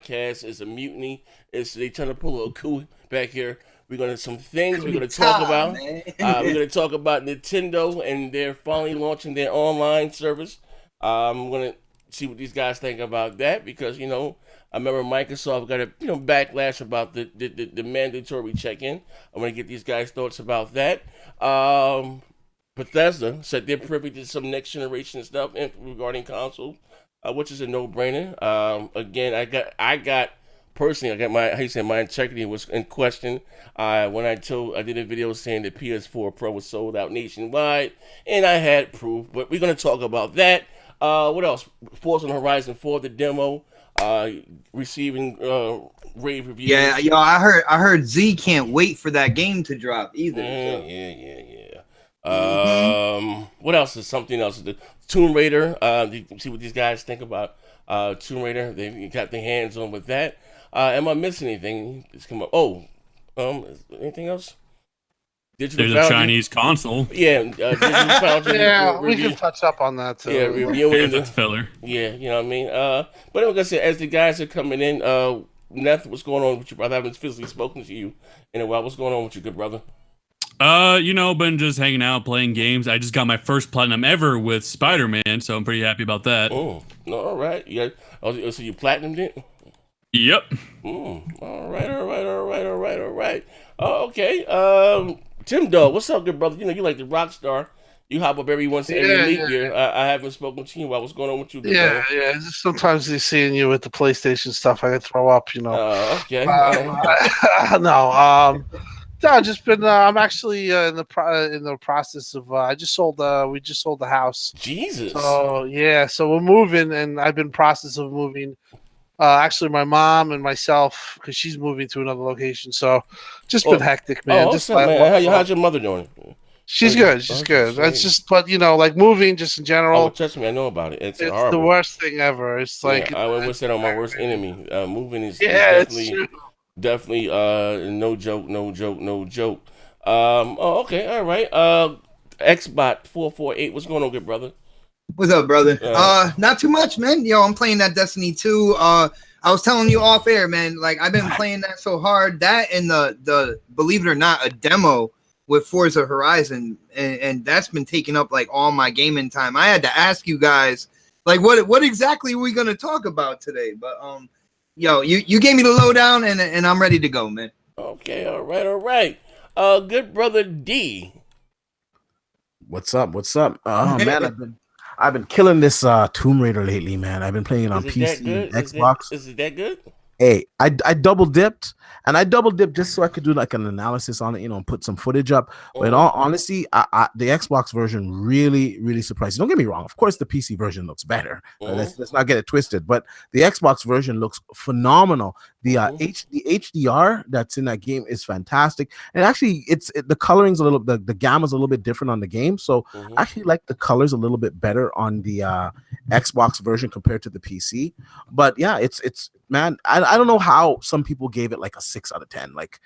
Cast is a mutiny. It's they trying to pull a coup back here. We're gonna some things we're Coup gonna talk d'etat, about. man. We're gonna talk about Nintendo and they're finally launching their online service. I'm gonna see what these guys think about that because I remember Microsoft got a backlash about the mandatory check-in. I'm gonna get these guys' thoughts about that. Bethesda said they're privy to some next generation stuff regarding console, which is a no-brainer. Again, I got personally, I got my how you say my integrity was in question when I did a video saying the PS4 Pro was sold out nationwide, and I had proof. But we're gonna talk about that. What else? Forza Horizon 4, the demo, receiving rave Yeah, reviews. yo, I heard Z can't wait for that game to drop either. So. Yeah. Hmm. What else is something else? The Tomb Raider. You see what these guys think about Tomb Raider. They got their hands on with that. Am I missing anything? It's come up. Oh, anything else? Digital There's a Foundry. Chinese console. Yeah, Digital Foundry Yeah, we can review. touch up on that Yeah, too. reviewing Here's the. that's filler. Yeah, you know what I mean. But like I said, as the guys are coming in, Nathan, what's going on with you, brother? I haven't physically spoken to you in a while. What's going on with you, good brother? Been just hanging out, playing games. I just got my first platinum ever with Spider-Man, so I'm pretty happy about that. Oh, no, all right. Yeah. Oh, so you platinumed it? Yep. All right. Oh, okay. Tim Dog, what's up, good brother? You like the rock star. You hop up every Yeah, leap yeah, year. I haven't spoken to you about what's going on with you, good yeah, brother. yeah. Just sometimes they seeing you with the PlayStation stuff, I could throw up. Okay. No, no, I've just been. I'm actually in the process of. I just sold. We just sold the house. Jesus. So yeah, so we're moving, and I've been process of moving. Actually, my mom and myself, because she's moving to another location. So just been Oh, hectic, man. oh, Just what's up, man? How's your mother doing? she's good. She's Okay, good. That's sweet. just, but like moving, just in Oh, general, trust me, I know about it. It's it's the horrible. worst thing ever. It's Yeah, like, I would wish that on my worst enemy. Moving is yeah, it's definitely true. definitely no joke, no joke, no joke. Oh, okay, all right. Xbot 448, what's going on, good brother? What's up, brother? Uh, Not too much, man. Yo, I'm playing that Destiny 2. I was telling you off air, man. Like I've been playing that so hard. That and the believe it or not, a demo with Forza Horizon, and that's been taking up like all my gaming time. I had to ask you guys, like, what exactly are we gonna talk about today? But yo, you gave me the lowdown, and I'm ready to go, man. okay, all right. Good brother D. What's up? What's up? Oh man, I've been killing this Tomb Raider lately, man. I've been playing it on Is it that PC and good? Xbox. Is it that good? Hey, I double dipped, and I double dipped just so I could do like an analysis on it, and put some footage up. But in Oh, all honesty, the Xbox version really surprised. Don't get me wrong. Of course, the PC version looks better. oh, Let's not get it twisted. But the Xbox version looks phenomenal. The oh, the HDR that's in that game is fantastic, and actually, the coloring's a little the gamma's a little bit different on the game. So I oh. actually like the colors a little bit better on the Xbox version compared to the PC. But yeah, it's man, I don't know how some people gave it like a 6 out of 10. Like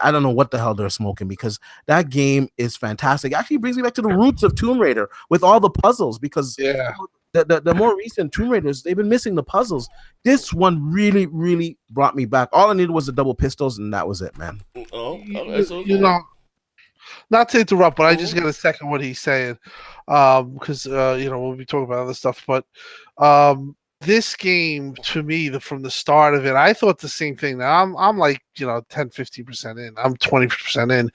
I don't know what the hell they're smoking because that game is fantastic. It actually brings me back to the roots of Tomb Raider with all the puzzles because Yeah, the more recent Tomb Raiders, they've been missing the puzzles. This one really brought me back. All I needed was the double pistols, and that was it, man. Oh, you, that's so you cool. know, not to interrupt, but I just Oh, got to second what he's saying, because we'll be talking about other stuff, but um, this game to me, from the start of it, I thought the same thing. Now I'm like 10-15% in. I'm 20% in,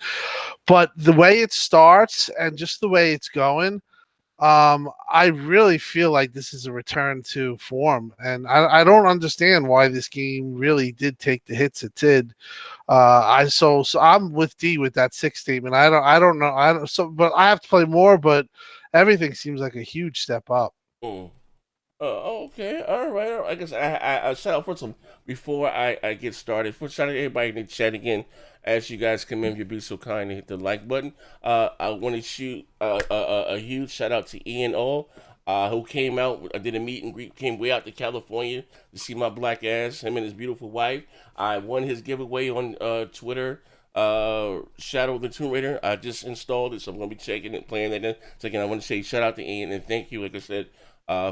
but the way it starts and just the way it's going. I really feel like this is a return to form, and I don't understand why this game really did take the hits it did. So I'm with D with that 6 team, and I don't know but I have to play more, but everything seems like a huge step up. oh. Okay, all right. I guess I shout out for some before I get started. For shout out to everybody in the chat again. As you guys come in, if you be so kind to hit the like button. I want to shoot a huge shout out to Ian O, who came out. I did a meet and greet. Came way out to California to see my black ass. Him and his beautiful wife. I won his giveaway on Twitter. Shadow of the Tomb Raider. I just installed it, so I'm gonna be checking it, playing that. So again, I want to say shout out to Ian and thank you. Like I said,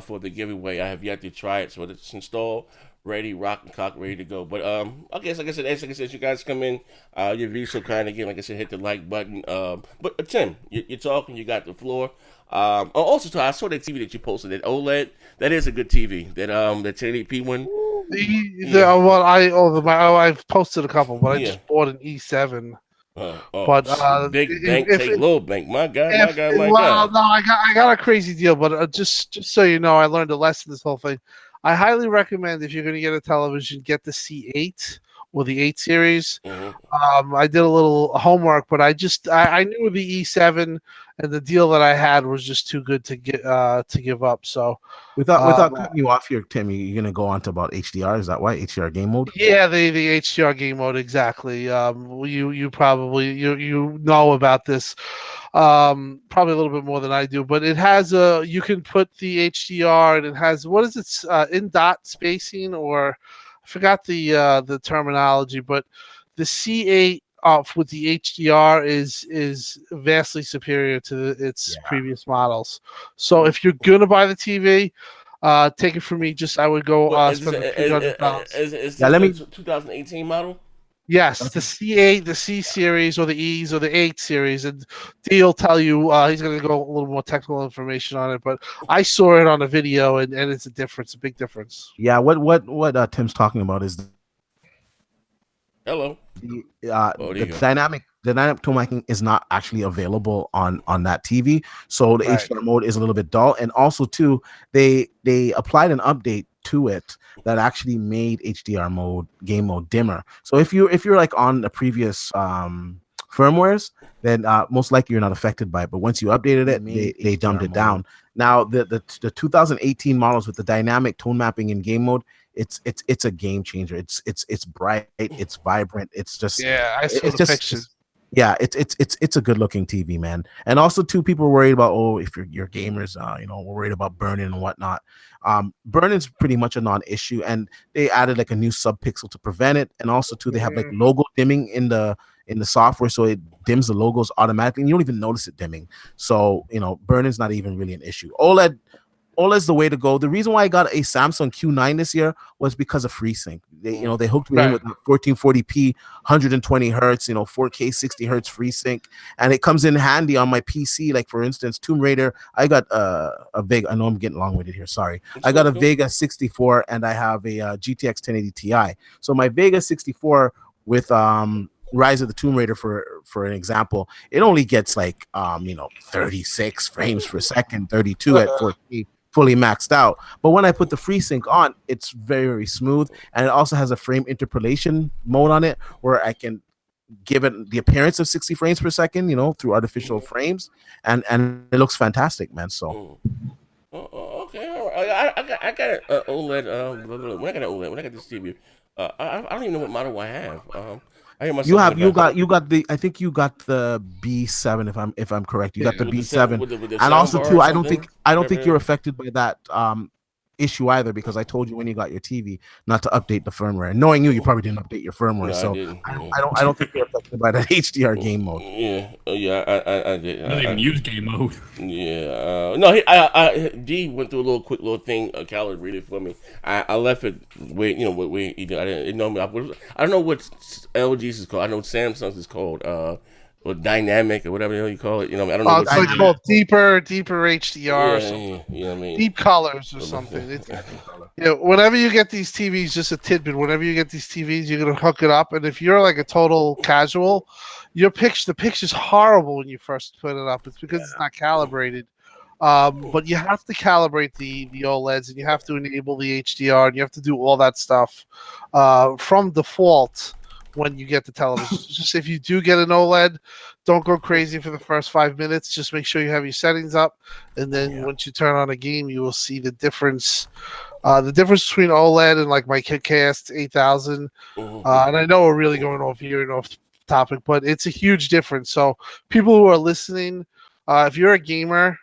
for the giveaway. I have yet to try it, so it's installed. ready, rock and cock, ready to go. But I guess like I said, as you guys come in, your view so kind again. Like I said, hit the like button. But Tim, you're talking. You got the floor. Also, I saw that TV that you posted, that OLED. That is a good TV. That 1080p one. Yeah. I've posted a couple, but I Yeah. just bought an E7. Oh, But big bank take little bank. My God, my if God, my well, God. no, I got a crazy deal. But just so you know, I learned a lesson this whole thing. I highly recommend if you're going to get a television, get the C8 or the 8 series. Mm-hmm. I did a little homework, but I knew the E7 and the deal that I had was just too good to get to give up. So Without cutting you off here, Tim, you're gonna go on to about HDR. Is that why HDR game mode? yeah, the HDR game mode exactly. You probably you know about this, probably a little bit more than I do. But it has you can put the HDR and it has what is it in dot spacing or I forgot the terminology, but the C8 with the HDR is vastly superior to its previous models. So if you're gonna buy the TV, take it from me. Just I would go What is spend the this? $300. Is Yeah, this let the me. 2018 model? Yes, the C8, the C series, or the E's, or the 8 series, and D will tell you he's going to go a little more technical information on it. But I saw it on a video, and it's a difference, a big difference. Yeah, what Tim's talking about is Hello. Oh, there the you go. dynamic tone mapping is not actually available on that TV, so the Right. HDR mode is a little bit dull. And also too, they applied an update to it that actually made HDR mode game mode dimmer. So if you're like on the previous firmwares, then most likely you're not affected by it. But once you updated it, they dumbed it down. Now the 2018 models with the dynamic tone mapping in game mode, it's a game changer. It's bright, it's vibrant, it's just Yeah, I saw it's the just pictures. yeah, it's a good looking TV, man. And also too, people are worried about, oh, if you're gamers, we're worried about burning and whatnot. Burning's pretty much a non-issue, and they added like a new subpixel to prevent it. And also too, they have like logo dimming in the software, so it dims the logos automatically, and you don't even notice it dimming. So burning's not even really an issue. OLED's the way to go. The reason why I got a Samsung Q9 this year was because of FreeSync. They hooked me in with 1440p, 120 hertz, 4K 60 hertz FreeSync, and it comes in handy on my PC. Like for instance, Tomb Raider. I got a Vega. I know I'm getting long-winded here. Sorry. I got a Vega 64, and I have a GTX 1080 Ti. So my Vega 64 with Rise of the Tomb Raider, for an example, it only gets like 36 frames per second, 32 at 4K. Fully maxed out. But when I put the FreeSync on, it's very, very smooth, and it also has a frame interpolation mode on it where I can give it the appearance of 60 frames per second, through artificial frames, and it looks fantastic, man. So Okay, all right. I got an OLED. When I got an OLED, when I got this TV, I don't even know what model I have. I hear myself. you got the I think you got the B7 if I'm correct. You got the with the B7, with the and sound also bar too, or I don't something? think you're affected by that issue either, because I told you when you got your TV not to update the firmware. Knowing you probably didn't update your firmware, No, I so didn't. Yeah. I don't think you're affected by that HDR game mode. Yeah, I did. I don't even use game mode. Yeah, no, D went through a quick little thing, calibrated for me. I left it where he did. I didn't know. I don't know what LG's is called. I know Samsung's is called or dynamic or whatever the hell you call it. I don't know. It's like called deeper HDR or something. Yeah, I mean, Deep colors or something. Whenever you get these TVs, just a tidbit. Whenever you get these TVs, you're gonna hook it up, and if you're like a total casual, the picture's horrible when you first put it up. It's because it's not calibrated. But you have to calibrate the OLEDs, and you have to enable the HDR, and you have to do all that stuff from default when you get the television. Just if you do get an OLED, don't go crazy for the first 5 minutes. Just make sure you have your settings up, and then once you turn on a game, you will see the difference. The difference between OLED and like my KS 8000. And I know we're really going off here and off topic, but it's a huge difference. So people who are listening, if you're a gamer,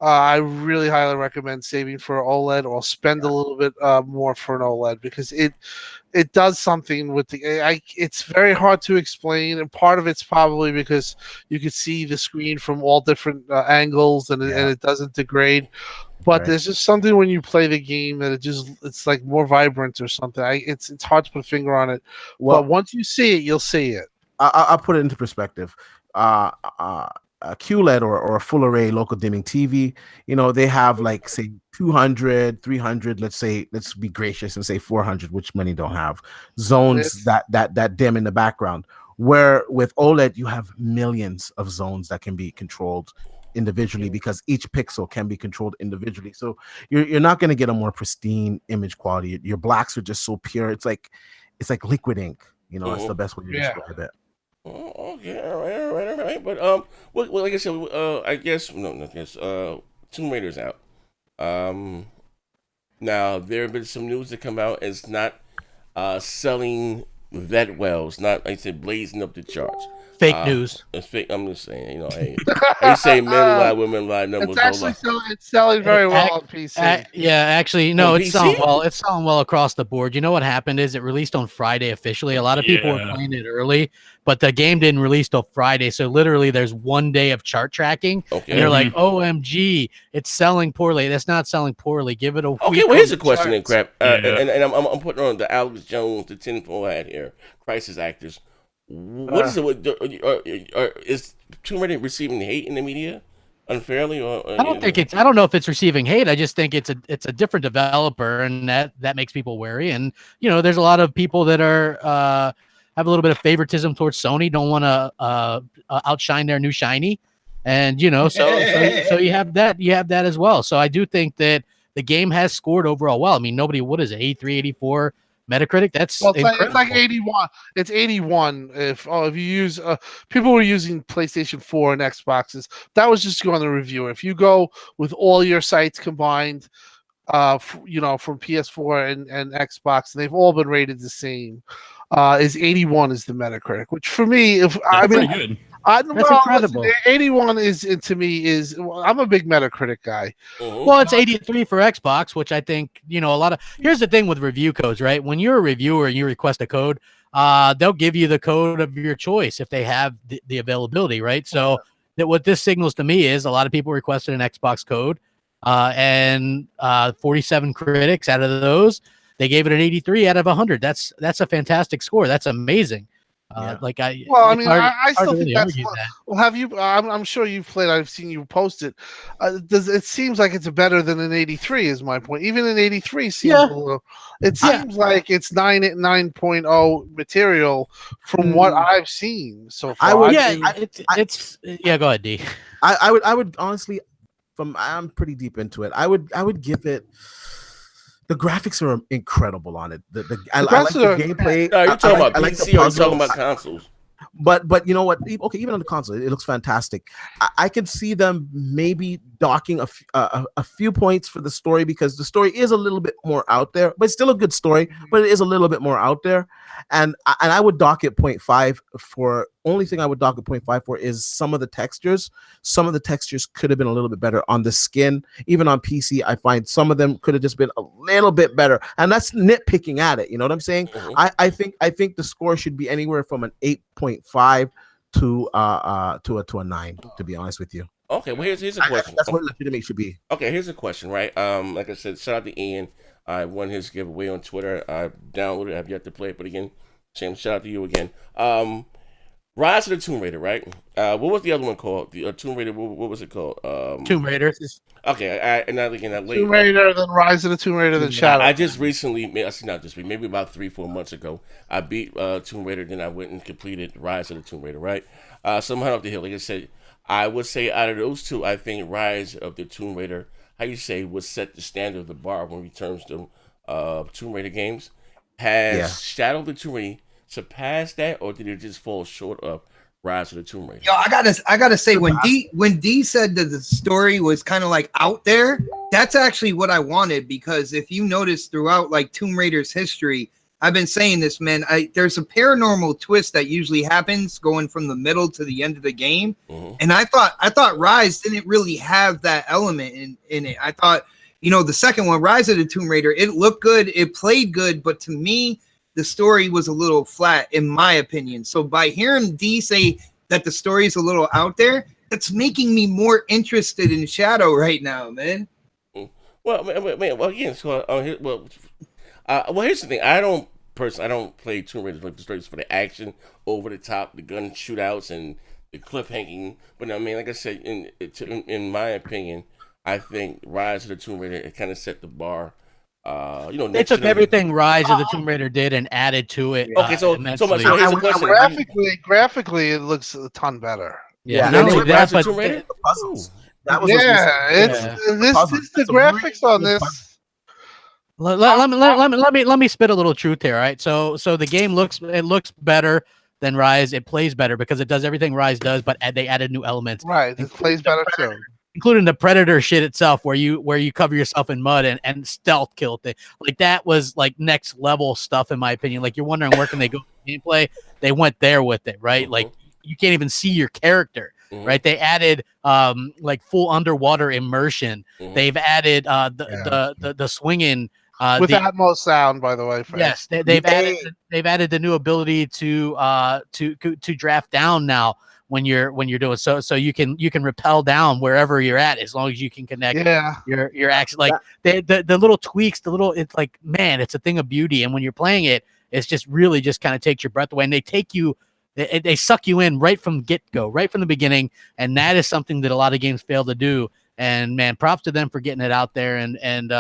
I really highly recommend saving for OLED or spend a little bit more for an OLED because it does something with the AI. It's very hard to explain, and part of it's probably because you can see the screen from all different angles, and it doesn't degrade. But there's just something when you play the game that it's like more vibrant or something. It's hard to put a finger on it. Well, But once you see it, you'll see it. I'll put it into perspective. A QLED or a full array local dimming TV, they have like say 200, 300, let's be gracious and say 400, which many don't have zones that dim in the background. Where with OLED, you have millions of zones that can be controlled individually because each pixel can be controlled individually. So you're not going to get a more pristine image quality. Your blacks are just so pure. It's like liquid ink. It's the best way to describe it. Oh, okay, all right. But well, like I said, I guess Tomb Raider's out. Now there have been some news that come out. It's not selling that well. It's not, like I said, blazing up the charts. Fake news. It's fake. I'm just saying, hey, they say men lie, women lie, numbers don't lie. It's selling very well on PC. Yeah, actually, no, On it's PC? selling well. It's selling well across the board. You know what happened is it released on Friday officially. A lot of people were playing it early, but the game didn't release till Friday. So literally, there's 1 day of chart tracking. Okay. And you're like, OMG, it's selling poorly. That's not selling poorly. Give it a week. Okay, well, here's a question then, charts. Crap. And I'm putting on the Alex Jones, the tinfoil hat here, crisis actors. What is it? Is Tomb Raider receiving hate in the media unfairly? Or I don't know if it's receiving hate. I just think it's a different developer, and that makes people wary. And there's a lot of people that are have a little bit of favoritism towards Sony. Don't want to outshine their new shiny, and so you have that. You have that as well. So I do think that the game has scored overall well. I mean, what is it? 83, 84. Metacritic, that's incredible. It's like 81. It's 81. If you use people were using PlayStation 4 and Xboxes, that was just going to review. If you go with all your sites combined, from PS4 and Xbox, and they've all been rated the same. Is 81 is the Metacritic, which for me, pretty good. That's incredible. 81 is to me is I'm a big Metacritic guy. Well, it's 83 for Xbox, which I think a lot of. Here's the thing with review codes, right? When you're a reviewer and you request a code, they'll give you the code of your choice if they have the availability, right? So that what this signals to me is a lot of people requested an Xbox code, and 47 critics out of those they gave it an 83 out of 100. That's a fantastic score. That's amazing. I still think that's well. Have you? I'm sure you've played. I've seen you post it. It seems like it's better than an 83? Is my point. Even an 83 seems a little. It seems like it's 9.0 material from what I've seen so far. Go ahead, D. I would honestly, I'm pretty deep into it. I would give it. The graphics are incredible on it. I like the gameplay. No, you're talking about PC or you're talking about consoles? But you know what? Okay, even on the console, it looks fantastic. I can see them maybe docking a few points for the story because the story is a little bit more out there, but it's still a good story. But it is a little bit more out there, and I would dock it 0.5 for. Only thing I would dock a 0.5 for is some of the textures. Some of the textures could have been a little bit better on the skin. Even on PC, I find some of them could have just been a little bit better, and that's nitpicking at it. You know what I'm saying? Mm-hmm. I think the score should be anywhere from an 8.5 to a 9. To be honest with you. Okay, well here's a question. That's what legitimate should be. Okay, here's a question, right? Like I said, shout out to Ian. I won his giveaway on Twitter. I downloaded it. I've yet to play it, but again, Sam, shout out to you again. Rise of the Tomb Raider, right? What was the other one called? The Tomb Raider. What was it called? Tomb Raider. Okay, and now again, that late. Tomb Raider, then Rise of the Tomb Raider, then Shadow. I just recently, maybe about 3-4 months ago, I beat Tomb Raider. Then I went and completed Rise of the Tomb Raider, right? Somehow up the hill. Like I said, I would say out of those two, I think Rise of the Tomb Raider, would set the standard of the bar when it returns to Tomb Raider games. Has Shadow of the Tomb Raider surpassed that, or did it just fall short of Rise of the Tomb Raider? Yo, I gotta say, when D said that the story was kind of like out there, that's actually what I wanted, because if you notice throughout like Tomb Raider's history, I've been saying this, man. There's a paranormal twist that usually happens going from the middle to the end of the game, and I thought Rise didn't really have that element in it. I thought, the second one, Rise of the Tomb Raider, it looked good, it played good, but to me, the story was a little flat, in my opinion. So by hearing D say that the story is a little out there, that's making me more interested in Shadow right now, man. Well, again, so here's the thing. I don't play Tomb Raider like the stories for the action, over the top, the gun shootouts, and the cliffhanging. But I mean, like I said, in my opinion, I think Rise of the Tomb Raider, it kind of set the bar. They took everything Rise of the Tomb Raider did and added to it. Okay, so here's the question. Graphically, it looks a ton better. Yeah, not only that, but the puzzles. That was the graphics on this. Let me spit a little truth here. All right, so the game looks better than Rise. It plays better because it does everything Rise does, but they added new elements. Right, it plays better too. Including the Predator shit itself, where you cover yourself in mud and stealth kill thing. Like that was like next level stuff in my opinion. Like you're wondering where can they go with gameplay? They went there with it, right? Like you can't even see your character, right? They added like full underwater immersion. They've added the swinging with Atmos sound, by the way. Yes, they've added the new ability to draft down now. When you're doing so you can rappel down wherever you're at as long as you can connect your action. Like the little tweaks, it's like, man, it's a thing of beauty. And when you're playing it, it's just really just kind of takes your breath away, and they suck you in right from get-go, right from the beginning. And that is something that a lot of games fail to do. And man, props to them for getting it out there. And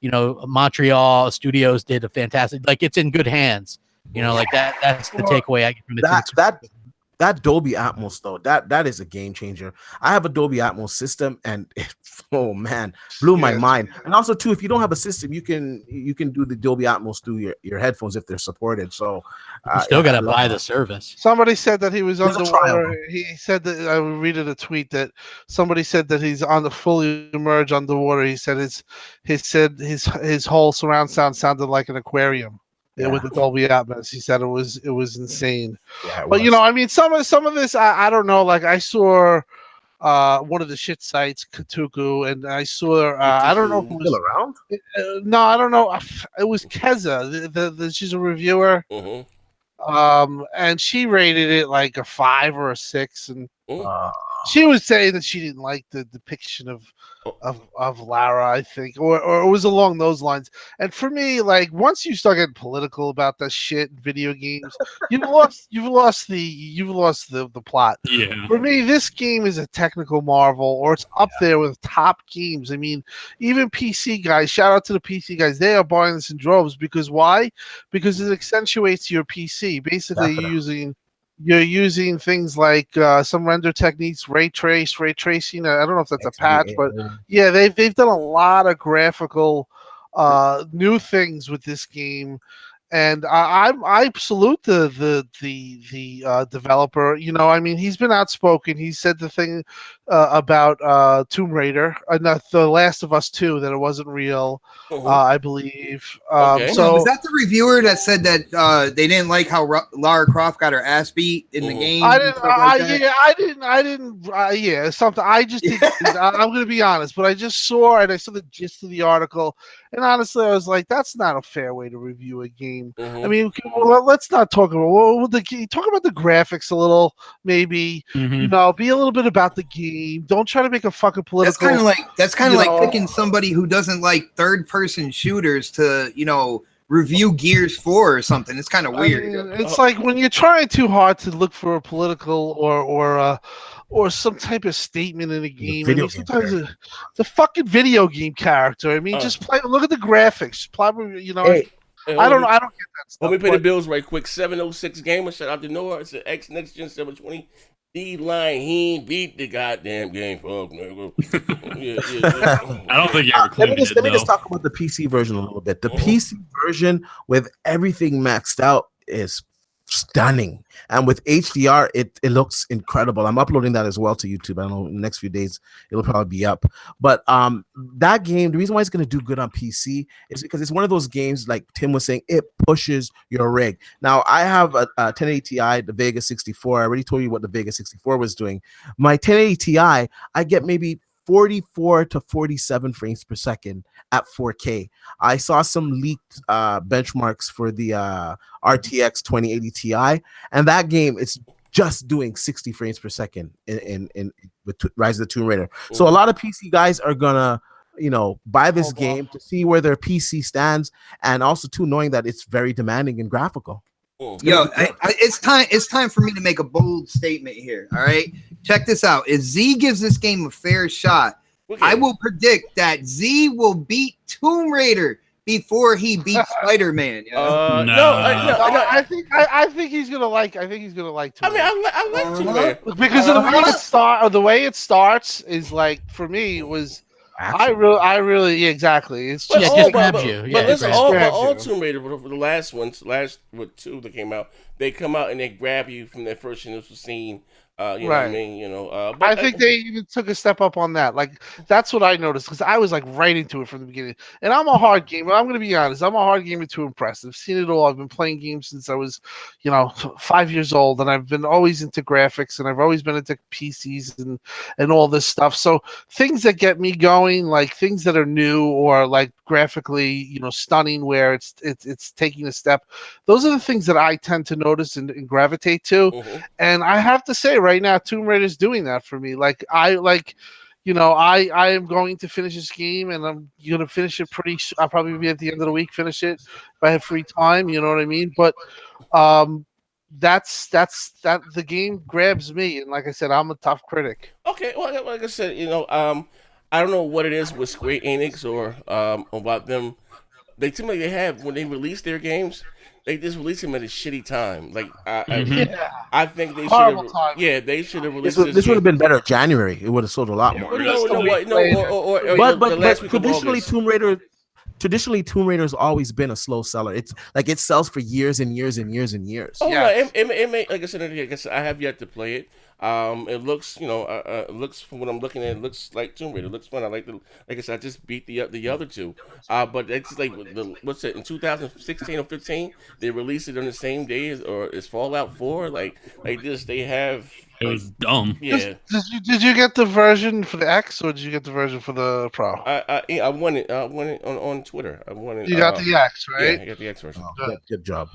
Montreal Studios did a fantastic, like it's in good hands, like that's the takeaway I get from it. That Dolby Atmos though, that is a game changer. I have a Dolby Atmos system, and oh man, blew my mind. And also too, if you don't have a system, you can do the Dolby Atmos through your headphones if they're supported. So you still gotta buy the service. Somebody said that he was underwater. He said that I read in a tweet that somebody said that he's on the fully immersed underwater. He said his whole surround sound sounded like an aquarium. Yeah, with the Dolby Atmos, he said it was insane. Yeah, but I mean, some of this, I don't know. Like I saw one of the shit sites, Katuku, and I saw I don't know who was still around. No, I don't know. It was Keza. She's a reviewer, and she rated it like a 5 or a 6, and she was saying that she didn't like the depiction of Lara, I think, or it was along those lines. And for me, like once you start getting political about that shit in video games, you've lost the plot. Yeah. For me, this game is a technical marvel, or it's up there with top games. I mean, even PC guys, shout out to the PC guys, they are buying this in droves because why? Because it accentuates your PC. Basically, you're using things like some render techniques, ray tracing. I don't know if that's a patch, but yeah, they've done a lot of graphical new things with this game, and I salute the developer. I mean, he's been outspoken. He said the thing about Tomb Raider, The Last of Us 2, that it wasn't real. I believe. So was that the reviewer that said that they didn't like how Lara Croft got her ass beat in the game? I didn't. Yeah, something. I just didn't. I'm going to be honest, but I just saw the gist of the article, and honestly, I was like, that's not a fair way to review a game. I mean, let's not talk about talk about the graphics a little, maybe. Be a little bit about the game. Don't try to make a fucking political. That's kind of like picking somebody who doesn't like third-person shooters to review Gears 4 or something. It's kind of weird. It's like when you're trying too hard to look for a political or some type of statement in a game. Sometimes the fucking video game character. I mean, just play. Look at the graphics. Probably, I don't know. I don't get that stuff. Let me pay the bills right quick. 706 Gamer, shout out to Noah. It's an X Next Gen 720. D-line, he ain't beat the goddamn game, fuck, nigga. I don't think you ever claimed Let me just talk about the PC version a little bit. The PC version with everything maxed out is stunning. And with HDR, it looks incredible. I'm uploading that as well to YouTube. I don't know, in the next few days it'll probably be up. But that game, the reason why it's going to do good on PC is because it's one of those games, like Tim was saying, it pushes your rig. Now, I have a 1080 Ti, the Vega 64. I already told you what the Vega 64 was doing. My 1080 Ti, I get maybe 44 to 47 frames per second at 4K. I saw some leaked benchmarks for the RTX 2080 Ti, and that game is just doing 60 frames per second in with Rise of the Tomb Raider. So a lot of PC guys are gonna, buy this game to see where their PC stands, and also too knowing that it's very demanding and graphical. Yo, it's time for me to make a bold statement here. All right, check this out. If Z gives this game a fair shot, I will predict that Z will beat Tomb Raider before he beats Spider-Man. I think he's gonna like. I think he's gonna like Tomb Raider. I like Tomb Raider because of the way it starts is like, for me, it was. I really, exactly. It's just just grabs you. But listen, all Tomb Raider, the last two that came out, they come out and they grab you from that first initial scene. You know what I mean? But I think they even took a step up on that. Like, that's what I noticed, because I was like right into it from the beginning. And I'm a hard gamer. I'm going to be honest. I'm a hard gamer to impress. I've seen it all. I've been playing games since I was, 5 years old, and I've been always into graphics, and I've always been into PCs and all this stuff. So things that get me going, like things that are new or like graphically, stunning, where it's taking a step. Those are the things that I tend to notice and gravitate to. Mm-hmm. And I have to say, right now, Tomb Raider is doing that for me. Like, I am going to finish this game, and I'm going to finish it I'll probably be at the end of the week, finish it if I have free time. You know what I mean? But that's the game grabs me, and like I said, I'm a tough critic. Okay, well, like I said, I don't know what it is with Square Enix or about them. They seem like they have, when they release their games, they just release them at a shitty time. Like I think they should have. Yeah, they should have released this would have been better January. It would have sold a lot more. But traditionally Tomb Raider has always been a slow seller. It's like it sells for years and years and years and years. Oh yeah, it may, like I said, I have yet to play it. It looks, looks, from what I'm looking at, it looks like Tomb Raider. It looks fun. Like I said, I just beat the other two. But it's like what's it, in 2016 or 15? They released it on the same day as Fallout 4. Like this, they have. It was dumb. Yeah. Did you get the version for the X, or did you get the version for the Pro? I won it. I won it on Twitter. I won it. You got the X, right? Yeah, I got the X version. Good job.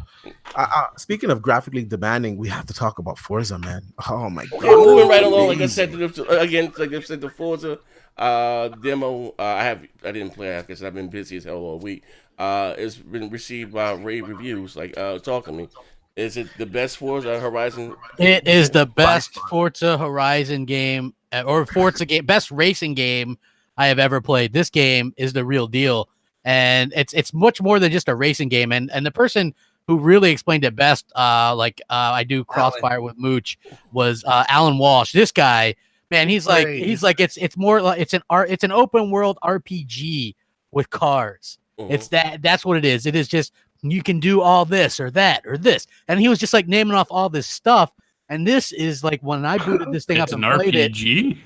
Speaking of graphically demanding, we have to talk about Forza, man. Oh my god. Okay, moving right along. Like I said, again, like I said, the Forza demo. I didn't play it because I've been busy as hell all week. It's been received by rave reviews. Like, talk to me. Is it the best Forza Horizon? It is the best Forza Horizon game, or Forza game, best racing game I have ever played. This game is the real deal, and it's much more than just a racing game. And the person who really explained it best, I do Crossfire with Mooch, was Alan Walsh. This guy, man, he's like it's more like it's an open world RPG with cars. Mm-hmm. That's what it is. It is just, you can do all this or that or this. And he was just like naming off all this stuff. And this is like, when I booted this thing up and played RPG?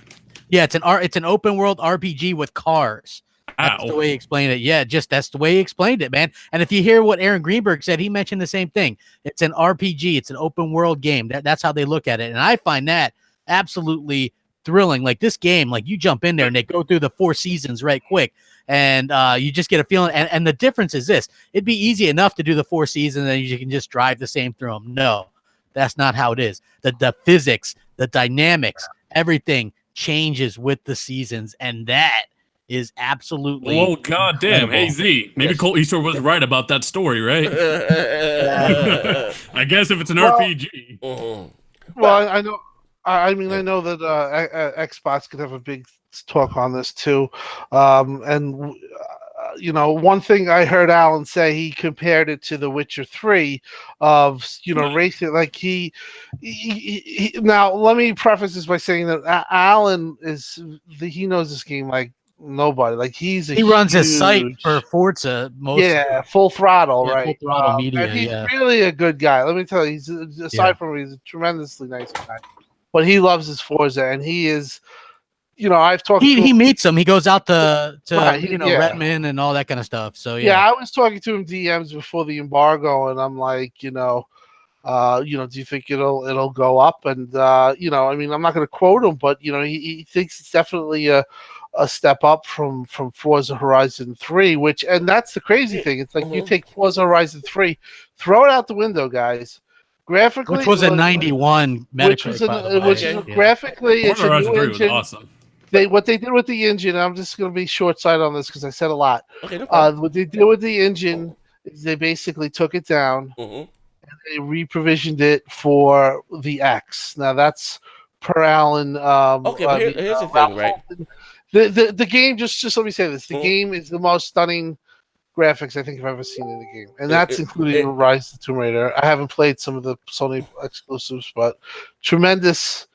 Yeah, it's an open world RPG with cars. That's the way he explained it. Yeah, that's the way he explained it, man. And if you hear what Aaron Greenberg said, he mentioned the same thing. It's an RPG. It's an open world game. That's how they look at it. And I find that absolutely thrilling. Like, this game, like, you jump in there and they go through the 4 seasons right quick. And you just get a feeling. And the difference is this. It'd be easy enough to do the 4 seasons and you can just drive the same through them. No, that's not how it is. The physics, the dynamics, everything changes with the seasons. And that is absolutely. Oh, goddamn. Hey, Z. Maybe Colt Easter was right about that story, right? I guess if it's an RPG. Well, I know. I mean, I know that Xbox could have a big talk on this too. And one thing I heard Alan say, he compared it to The Witcher 3 of, racing. Like he now, let me preface this by saying that Alan he knows this game like Nobody. Like he's a He runs his site huge- for Forza most. Yeah, full throttle, Yeah, right? Full Throttle Media, And he's yeah. really a good guy. Let me tell you, he's aside Yeah. from he's a tremendously nice guy. But he loves his Forza, and he is. I've talked to He him. meets him. He goes out to Right, yeah. Redmond and all that kind of stuff. So Yeah, yeah. I was talking to him DMs before the embargo, and I'm like, do you think it'll go up? And I mean, I'm not going to quote him, but he thinks it's definitely a step up from Forza Horizon 3, and that's the crazy thing. It's like you take Forza Horizon 3, throw it out the window, guys. Graphically, Which was a 91 Metacritic, by the way. which is graphically, it's Forza a Horizon new 3 was engine. awesome. What they did with the engine, I'm just going to be short-sighted on this because I said a lot. Okay, no problem. What they did with the engine is they basically took it down, Mhm. they reprovisioned it for the X. Now that's per Alan. Okay, but here's the thing, right? The game, just let me say this: the Mhm. game is the most stunning graphics I think I've ever seen in the game, and that's including it- Rise of the Tomb Raider. I haven't played some of the Sony exclusives, but tremendous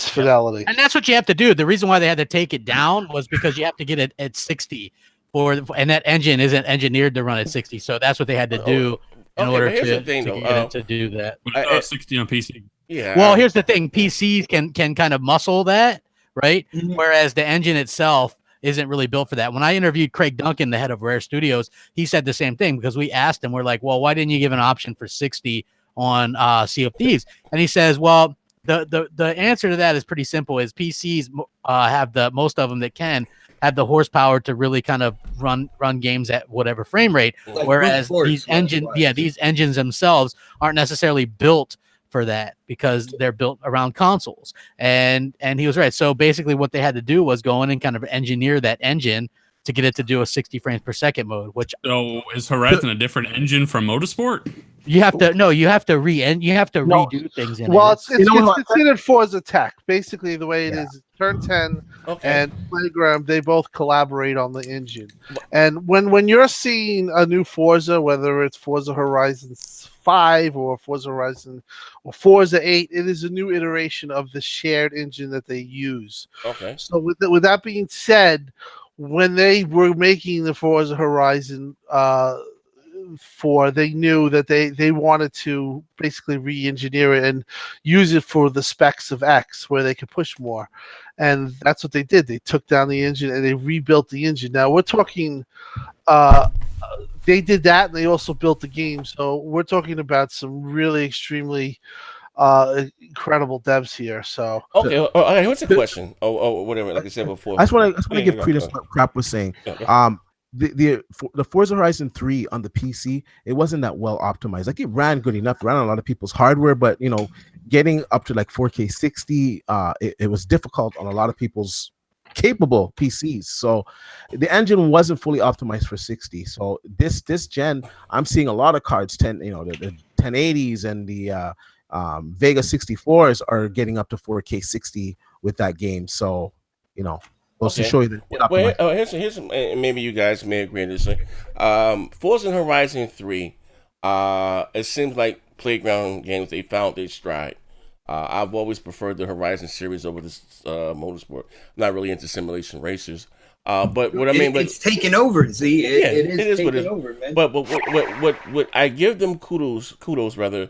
fidelity. And that's what you have to do. The reason why they had to take it down was because you have to get it at 60 and that engine isn't engineered to run at 60. So that's what they had to do in Okay, order but here's to, the thing, to though. get it to do that. But it's 60 on PC. Yeah. Well, here's the thing: PCs can kind of muscle that, right? Mhm. Whereas the engine itself isn't really built for that. When I interviewed Craig Duncan, the head of Rare Studios, he said the same thing because we asked him, we're like, well, why didn't you give an option for 60 on Sea of Thieves? And he says, well, the answer to that is pretty simple: is PCs have most of them that can have the horsepower to really kind of run games at whatever frame rate, Like whereas brute these force, these engines themselves aren't necessarily built for that because they're built around consoles. And he was right. So basically what they had to do was go in and kind of engineer that engine to get it to do a 60 frames per second mode, which So is Horizon a different engine from Motorsport? you have to redo things in Well, it. it's considered Forza Tech. Basically, the way it is, Turn 10 Okay. and Playground, they both collaborate on the engine. And when you're seeing a new Forza, whether it's Forza Horizon 5 or Forza Horizon or Forza 8, it is a new iteration of the shared engine that they use. Okay. So with that being said, when they were making the Forza Horizon 4, they knew that they wanted to basically re-engineer it and use it for the specs of X where they could push more. And that's what they did. They took down the engine and they rebuilt the engine. Now we're talking they did that and they also built the game. So we're talking about some really extremely incredible devs here. So Okay. Okay. What's the question? Whatever. Like I said before. I just want to give credence to Yeah. what Crap was saying. Yeah. The Forza Horizon 3 on the PC, it wasn't that well optimized. Like it ran good enough, ran on a lot of people's hardware, but getting up to like 4K 60, it was difficult on a lot of people's capable PCs. So the engine wasn't fully optimized for 60. So this gen, I'm seeing a lot of cards, the 1080s and the Vega 64s are getting up to 4K 60 with that game. So goes to show you that. Well, here's and maybe you guys may agree on this. Forza Horizon 3, it seems like Playground games, they found their stride. I've always preferred the Horizon series over this Motorsport. I'm not really into simulation racers. But what I mean, it's taken over. See, it is what taken over, man. But what I give them kudos rather.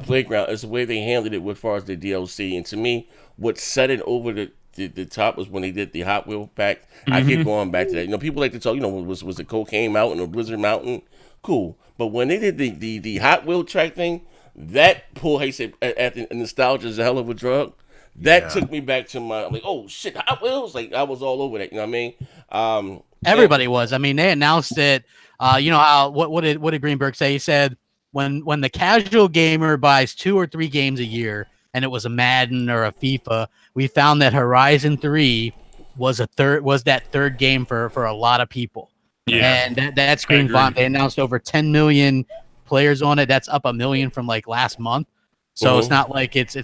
Playground is the way they handled it as far as the DLC, and to me, what set it over the top was when they did the Hot Wheel pack. I keep going back to that. People like to talk. Was the Cocaine Mountain or Blizzard Mountain? Cool, but when they did the Hot Wheel track thing, that pull, hey, said at the nostalgia is a hell of a drug. That took me back to I'm like, oh shit, Hot Wheels! Like I was all over that. You know what I mean? Everybody was. I mean, they announced it. How what did Greenberg say? He said when the casual gamer buys 2 or 3 games a year, and it was a Madden or a FIFA, we found that Horizon 3 was that third game for a lot of people. Yeah. And that screamed fun. They announced over 10 million players on it. That's up 1 million from like last month. So it's not like it's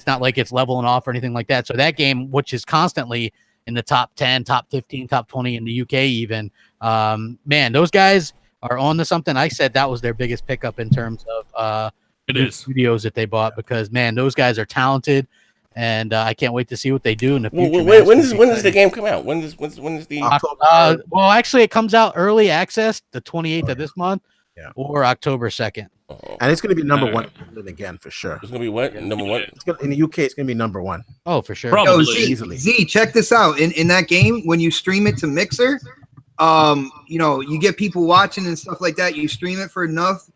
leveling off or anything like that. So that game, which is constantly in the top 10, top 15, top 20 in the UK even, man, those guys are on to something. I said that was their biggest pickup in terms of studios that they bought, because man, those guys are talented. and I can't wait to see what they do in the future. When does the game come out? When is the October. Well, actually, it comes out early access the 28th of this month, or October 2nd. And it's going to be number one again for sure. It's going to be what? Number one? In the UK, it's going to be number one. Oh, for sure. Probably. Z, check this out. In that game, when you stream it to Mixer, you get people watching and stuff like that. You stream it for enough,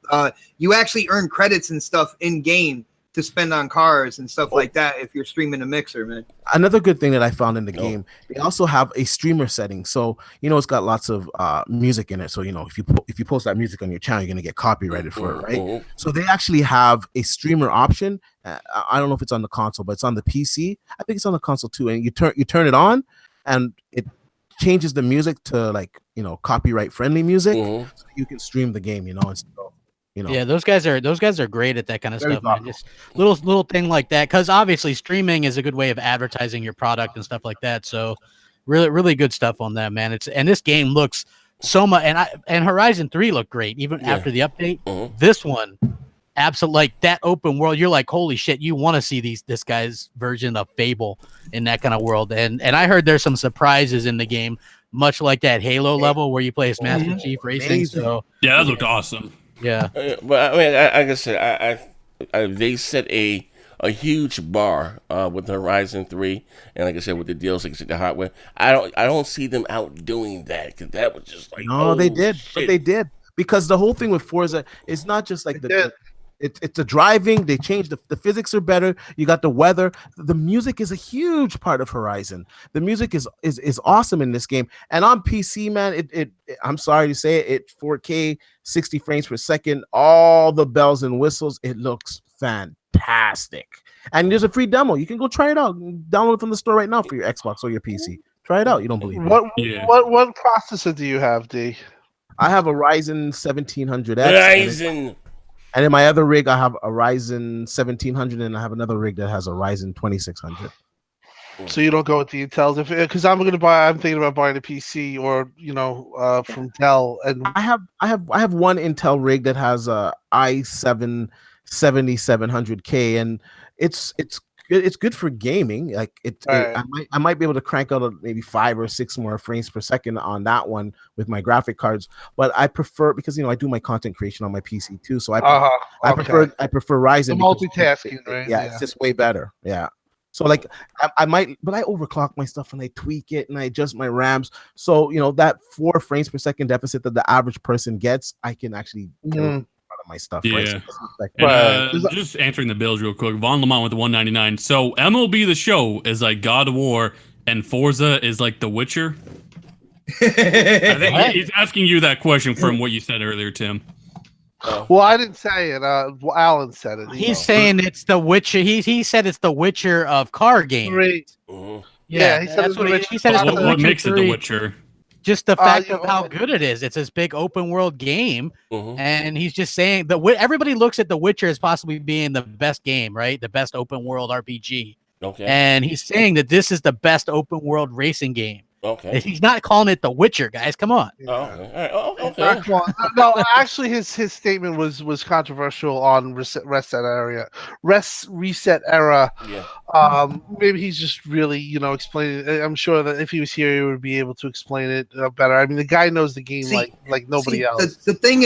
you actually earn credits and stuff in game to spend on cars and stuff like that if you're streaming a Mixer, man. Another good thing that I found in the game, they also have a streamer setting. So it's got lots of music in it. So if you post that music on your channel, you're gonna get copyrighted for it, right? So they actually have a streamer option. I don't know if it's on the console, but it's on the PC. I think it's on the console too. And you turn it on, and it changes the music to copyright friendly music, so you can stream the game. And so, yeah, those guys are great at that kind of Very stuff, man. Just little thing like that, because obviously streaming is a good way of advertising your product and stuff like that. So really good stuff on that, man. And this game looks so much, and Horizon 3 looked great even after the update. This one, absolutely, like that open world, you're like, holy shit, you want to see this guy's version of Fable in that kind of world. And I heard there's some surprises in the game, much like that Halo level where you play as Master Chief Racing. So yeah, that looked awesome. Yeah, but I mean, like I said, they set a huge bar with Horizon 3, and like I said, with the deals, like I said, the hardware. I don't see them outdoing that, because that was just like they did, but they did, because the whole thing with Forza is not just like it's the driving. They changed the physics are better. You got the weather. The music is a huge part of Horizon. The music is awesome in this game. And on PC, man, I'm sorry to say it 4K, 60 frames per second, all the bells and whistles. It looks fantastic. And there's a free demo. You can go try it out. Download it from the store right now for your Xbox or your PC. Try it out. You don't believe me? What processor do you have, D? I have a Ryzen 1700X. Ryzen. And in my other rig, I have a Ryzen 1700, and I have another rig that has a Ryzen 2600. So you don't go with the Intels, because I'm thinking about buying a PC or from Dell, and I have one Intel rig that has a i7 7700K, and it's good for gaming. Like I might be able to crank out maybe 5 or 6 more frames per second on that one with my graphic cards. But I prefer, because I do my content creation on my PC too, so I prefer Ryzen. Multitasking, right? Yeah, it's just way better. Yeah. So like I might, but I overclock my stuff and I tweak it and I adjust my RAMs. So that 4 frames per second deficit that the average person gets, I can actually kill my stuff. Yeah. Right? Just answering the bills real quick. Von Lamont with the 199. So MLB The Show is like God of War, and Forza is like The Witcher. I think he's asking you that question from what you said earlier, Tim. Well, I didn't say it. Alan said it. He's saying it's The Witcher. He said it's The Witcher of car games. Yeah, he said he said it's what makes it The Witcher? Just the fact of how good it is. It's this big open world game, and he's just saying that everybody looks at The Witcher as possibly being the best game, right? The best open world RPG. Okay. And he's saying that this is the best open world racing game. Okay. He's not calling it The Witcher, guys. Come on. Okay. No, actually, his statement was controversial on reset era. Yeah. Maybe he's just really explaining. I'm sure that if he was here, he would be able to explain it better. I mean, the guy knows the game like nobody else. The thing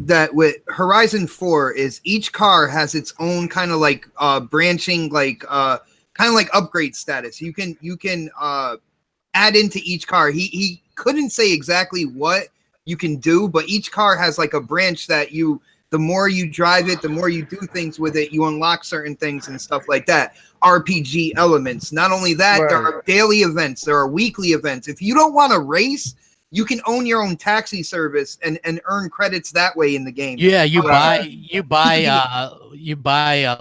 that with Horizon 4 is each car has its own kind of like branching, like kind of like upgrade status. You can add into each car. He couldn't say exactly what you can do, but each car has like a branch that the more you drive it, the more you do things with it, you unlock certain things and stuff like that. RPG elements. Not only that, there are daily events, there are weekly events. If you don't want to race, you can own your own taxi service and earn credits that way in the game. Yeah, you buy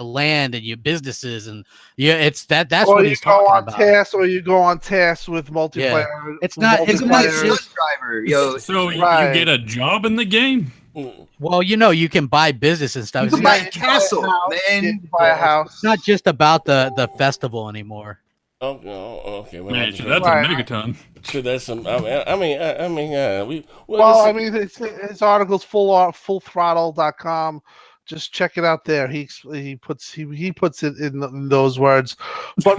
land and your businesses, and that's what he's talking about. Or you go on tasks with multiplayer. Yeah. It's not driver, yo. So you get a job in the game. Well, you can buy business and stuff. You can buy a castle, man. You can buy a house. It's not just about the festival anymore. Okay. Well, man, so that's a megaton. So that's some. His article's fullthrottle.com. Just check it out there. He puts it in those words. But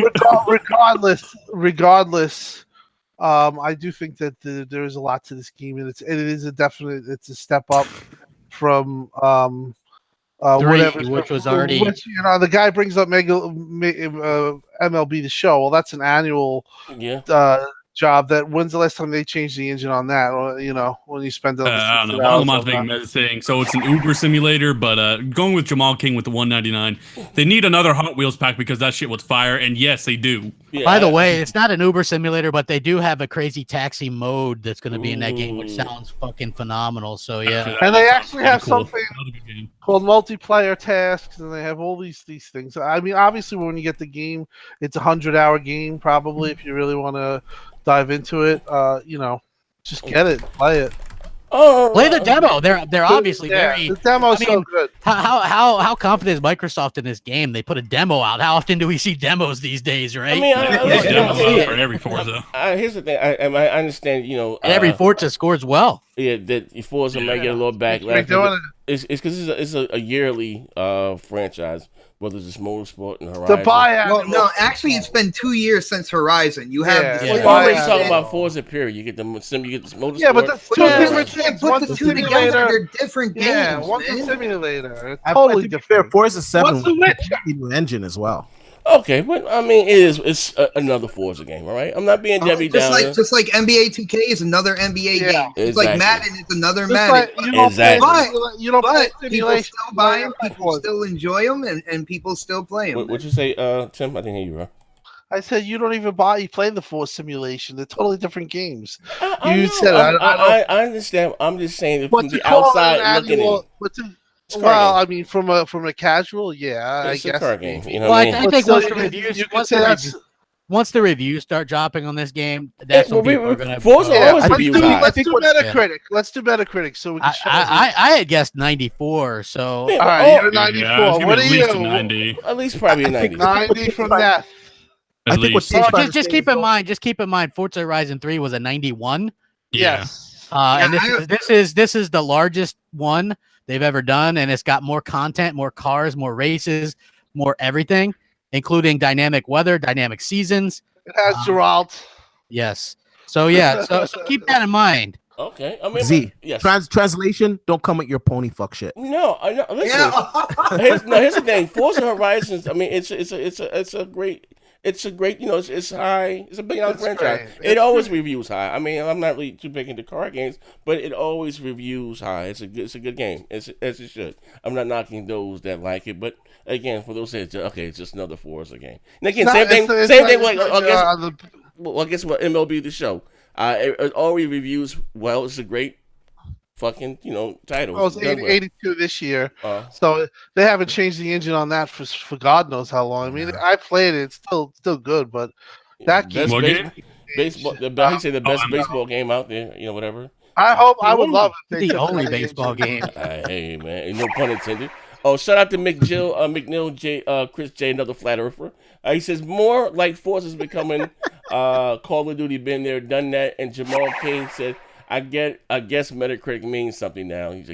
regardless, I do think that there is a lot to this game, and it is it's a step up from 3, whatever, which was already. which, the guy brings up MLB The Show. Well, that's an annual job. That when's the last time they changed the engine on that? Or, when you spend I don't know. One saying so it's an Uber simulator, but going with Jamal King with the 199, they need another Hot Wheels pack because that shit was fire, and yes, they do. Yeah, By the way, it's not an Uber simulator, but they do have a crazy taxi mode that's going to be in that game, which Ooh. sounds fucking phenomenal. So yeah, And they actually have cool. something called multiplayer tasks, and they have all these things. I mean, obviously, when you get the game, it's a 100-hour game probably if you really want to dive into it. Just get it, play it. play the demo. They're obviously very. The demo's so good. How confident is Microsoft in this game? They put a demo out. How often do we see demos these days, right? I mean, There's demos out for every Forza. Here's the thing. I understand. And every Forza scores well. Yeah, that Forza might get a little backlash. It's because it's a yearly franchise. Whether it's Motorsport and Horizon. The buyout. Well, no, actually, it's been 2 years since Horizon. You have Well, you always talking about Forza period. You get the Motorsport. Yeah, but that's two different You can't things. put One's the a two together. simulator. They're different games. Yeah, one's a man. simulator. It's I totally think it's fair. different. Forza 7 What's the Witcher? new engine as well. Okay, but I mean, it's another Forza game, all right? I'm not being Debbie Downer. Just like NBA 2K is another NBA game. It's Exactly. like Madden is another Just Madden. like you don't Exactly. play, you don't play But people simulation. still buy them, people still enjoy them, and people still play them. What'd you say, Tim? I didn't hear you, bro. I said you don't even you play the Force simulation. They're totally different games. I You know. said I understand. I'm just saying that from What you the call outside an looking annual? in. Well, I mean, from a casual, yeah, It's I a guess. car game. You know Well, what I mean? I think But once still, the reviews, you could say that's. once the reviews start dropping on this game, that's when people are going to. Forza Yeah, always reviews high. let's do Metacritic. Let's do Metacritic so we can. I had guessed 94. So Yeah, All right, oh, you're 94. Yeah, What are at least you? a 90. At least probably a 90. 90 from that. At I think least. what well, just keep in mind. Just keep in mind. Forza Horizon 3 was a 91. Yeah. Yes. And this is the largest one they've ever done, and it's got more content, more cars, more races, more everything, including dynamic weather, dynamic seasons. It has Geralt. Yes. So yeah. So keep that in mind. Okay. I mean, Z. yes. Translation, don't come with your pony fuck shit. No, I know. Listen. Yeah. Here's the thing. Forza Horizons. I mean, it's a great. It's a great, it's high. It's a big franchise. It always reviews high. I mean, I'm not really too big into car games, but it always reviews high. It's a good game. As it should. I'm not knocking those that like it, but again, for those that it's just another Forza game. And again, same thing. Like I guess what MLB The Show. It always reviews well. It's a great fucking title. Oh, it's 82 this year, so they haven't changed the engine on that for God knows how long. I mean, I played it; it's still good, but that game, baseball. I say the best baseball game out there. Whatever. I would love it. The only baseball game. Hey man, no pun intended. Oh, shout out to McNeil J, Chris J, another flat earther. He says more like Forza's becoming Call of Duty. Been there, done that. And Jamal King said, I guess Metacritic means something now. He's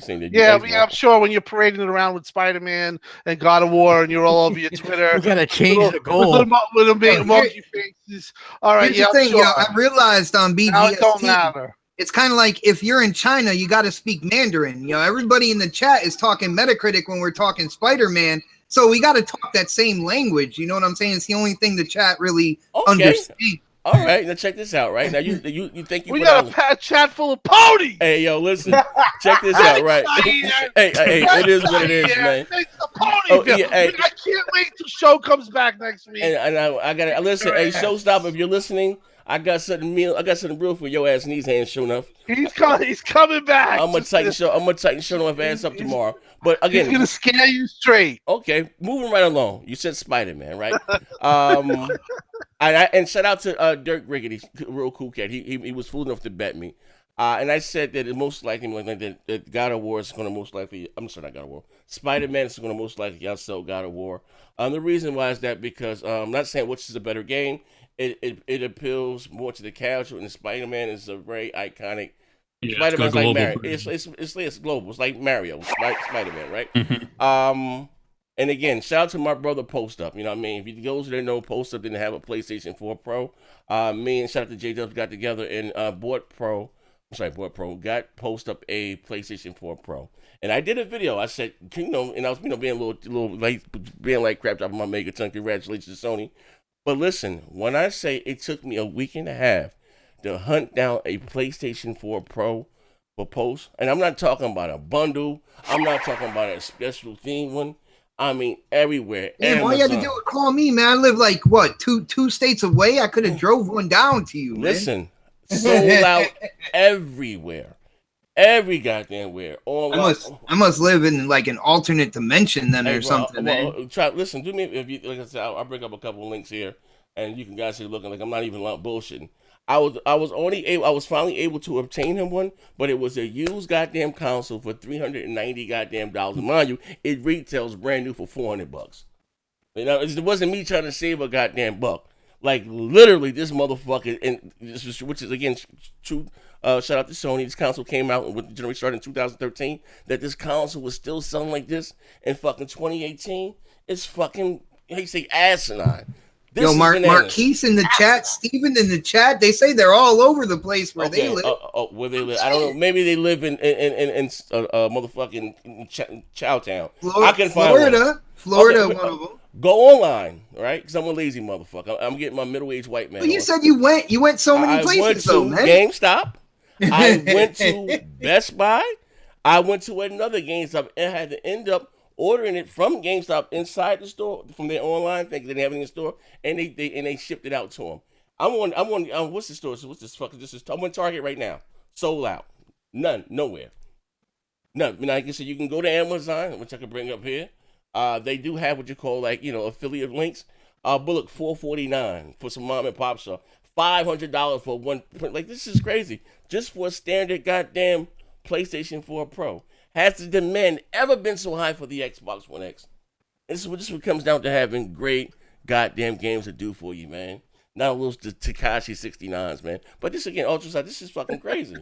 saying that. Yeah, I'm sure when you're parading it around with Spider-Man and God of War, and you're all over your Twitter, we gotta change the goal with them being monkey faces. All right, Here's the thing, sure. I realized on Now it don't BGST, matter. it's kind of like if you're in China, you got to speak Mandarin. Everybody in the chat is talking Metacritic when we're talking Spider-Man, so we got to talk that same language. You know what I'm saying? It's the only thing the chat really understands. All right, now check this out. Right now, you think you we got a chat full of ponies. Hey, yo, listen, check this out. Right? hey, it is what it is, man. It's the pony. I can't wait till show comes back next week. And I got to listen. Hey, Showstopper, if you're listening, I got something real for your ass in these hands. Sure enough, he's coming back. I'm gonna tighten show enough ass up tomorrow. But again, he's gonna scare you straight. Okay, moving right along. You said Spider-Man, right? And shout out to Dirk Riggedy, real cool cat. He was fool enough to bet me. And I said that it most likely that God of War is going to most likely. I'm sorry, not God of War. Spider-Man is going to most likely outsell God of War. The reason why is that because I'm not saying which is a better game. It appeals more to the casual, and Spider-Man is a very iconic Yeah, Spider-Man's like global Mario. version. It's global. It's like Mario, Spider-Man, right? Mhm. And again, shout out to my brother Post Up. You know what I mean? If you those who didn't know, Post Up didn't have a PlayStation 4 Pro. Me and shout out to J Dubs got together and bought Pro. Got Post Up a PlayStation 4 Pro. And I did a video. I said, you know, and I was, you know, being a little late, being like crap dropping my mega ton. Congratulations to Sony. But listen, when I say it took me a week and a half to hunt down a PlayStation 4 Pro for Post, and I'm not talking about a bundle. I'm not talking about a special theme one. I mean, everywhere. Man, all you had to do was call me, man. I live like what two states away. I could have drove one down to you. Listen, sold out everywhere, every goddamn where. I must live in like an alternate dimension then, or something. Man. Listen, do me if you like I said. I'll bring up a couple links here, and you can guys see looking like I'm not even bullshitting. I was finally able to obtain him one, but it was a used goddamn console for $390 goddamn dollars. And mind you, it retails brand new for $400. You know, it wasn't me trying to save a goddamn buck. Like literally, this motherfucker, and this is, which is again true. Shout out to Sony. This console came out with the generation started in 2013. That this console was still selling like this in fucking 2018. It's fucking, how you say, asinine. This Yo, Marquise in the chat, Steven in the chat, they say they're all over the place where they live. Where they live. I don't know. Maybe they live in motherfucking Chowtown. I can find Florida, one of them. Go online, right? Because I'm a lazy motherfucker. I'm getting my middle-aged white man. But you said you went so many places, though, man. GameStop. I went to Best Buy. I went to another GameStop and had to end up ordering it from GameStop inside the store from their online thing. They didn't have it in the store, and they shipped it out to them. I'm on what's the store? So what's this fucking? I'm on Target right now. Sold out. Nowhere. None. I mean, like I said, you can go to Amazon, which I can bring up here. They do have what you call like affiliate links. Bullock $449 for some mom and pop shop. $500 for one print. Like this is crazy. Just for a standard goddamn PlayStation 4 Pro. Has the demand ever been so high for the Xbox One X? This is what comes down to having great goddamn games to do for you, man. Not all those Tekashi 69s, man. But this again, Ultraside, this is fucking crazy.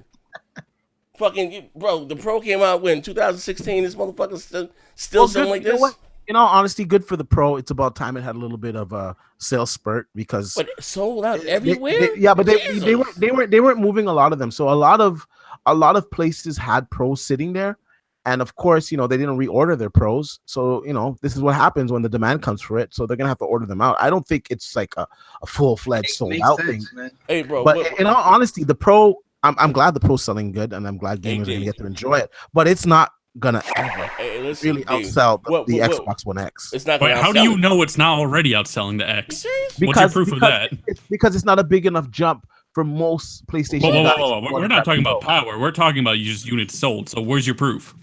Fucking, bro, the Pro came out when? 2016? This motherfucker still selling like this? You know what? In all honesty, good for the Pro. It's about time it had a little bit of a sales spurt because. But it sold out everywhere? But they weren't moving a lot of them. So a lot of places had Pros sitting there. And of course, they didn't reorder their Pros. So, this is what happens when the demand comes for it. So they're going to have to order them out. I don't think it's like a full-fledged sold out thing. Man. Hey, bro. But in all honesty, the Pro, I'm glad the Pro's selling good. And I'm glad gamers are going to get to enjoy it. But it's not going to ever really outsell the Xbox One X. It's not. Wait, how do you know it's not already outselling the X? What's your proof of that? Because it's not a big enough jump for most PlayStation guys. Whoa. We're not talking about power. We're talking about just units sold. So where's your proof?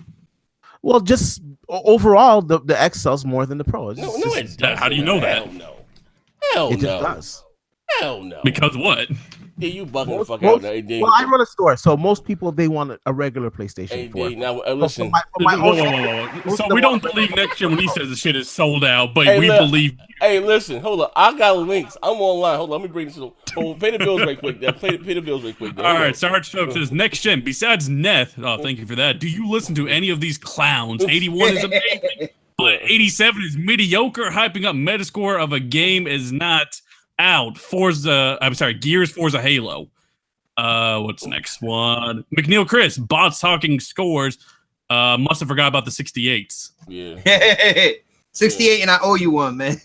Well, just overall, the X sells more than the Pro. No, it doesn't. How do you know that? Hell no. It just does. Hell no. Because what? Yeah, you bugging the fuck out there, AD. Well, I run a store, so most people, they want a regular PlayStation 4. Now, listen. Whoa. So we don't believe next year when he says the shit is sold out, but we believe. Hey, listen, hold up. I got links. I'm online. Hold on, let me bring this. Pay the bills right quick. Pay the bills right quick. All right, Sarge Stokes says, next gen, besides Neth, thank you for that, do you listen to any of these clowns? 81 is amazing. 87 is mediocre. Hyping up Metascore of a game is not out. Gears Forza Halo. What's next one? McNeil Chris, bots talking scores. Must have forgot about the 68s. Yeah. 68 and I owe you one, man.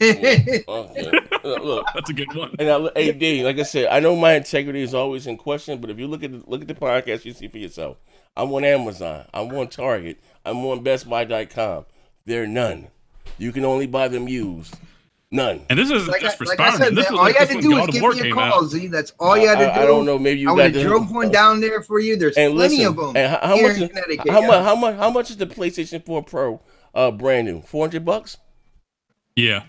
Look, that's a good one. And AD, like I said, I know my integrity is always in question, but if you look at the podcast, you see for yourself. I'm on Amazon. I'm on Target. I'm on BestBuy.com. There are none. You can only buy them used. None. And this is just for Spider-Man. All you had to do was give me a call, Z. That's all you had to do. I don't know. Maybe I would have drove one down there for you. There's plenty of them. And how much is the PlayStation 4 Pro brand new? $400? Yeah.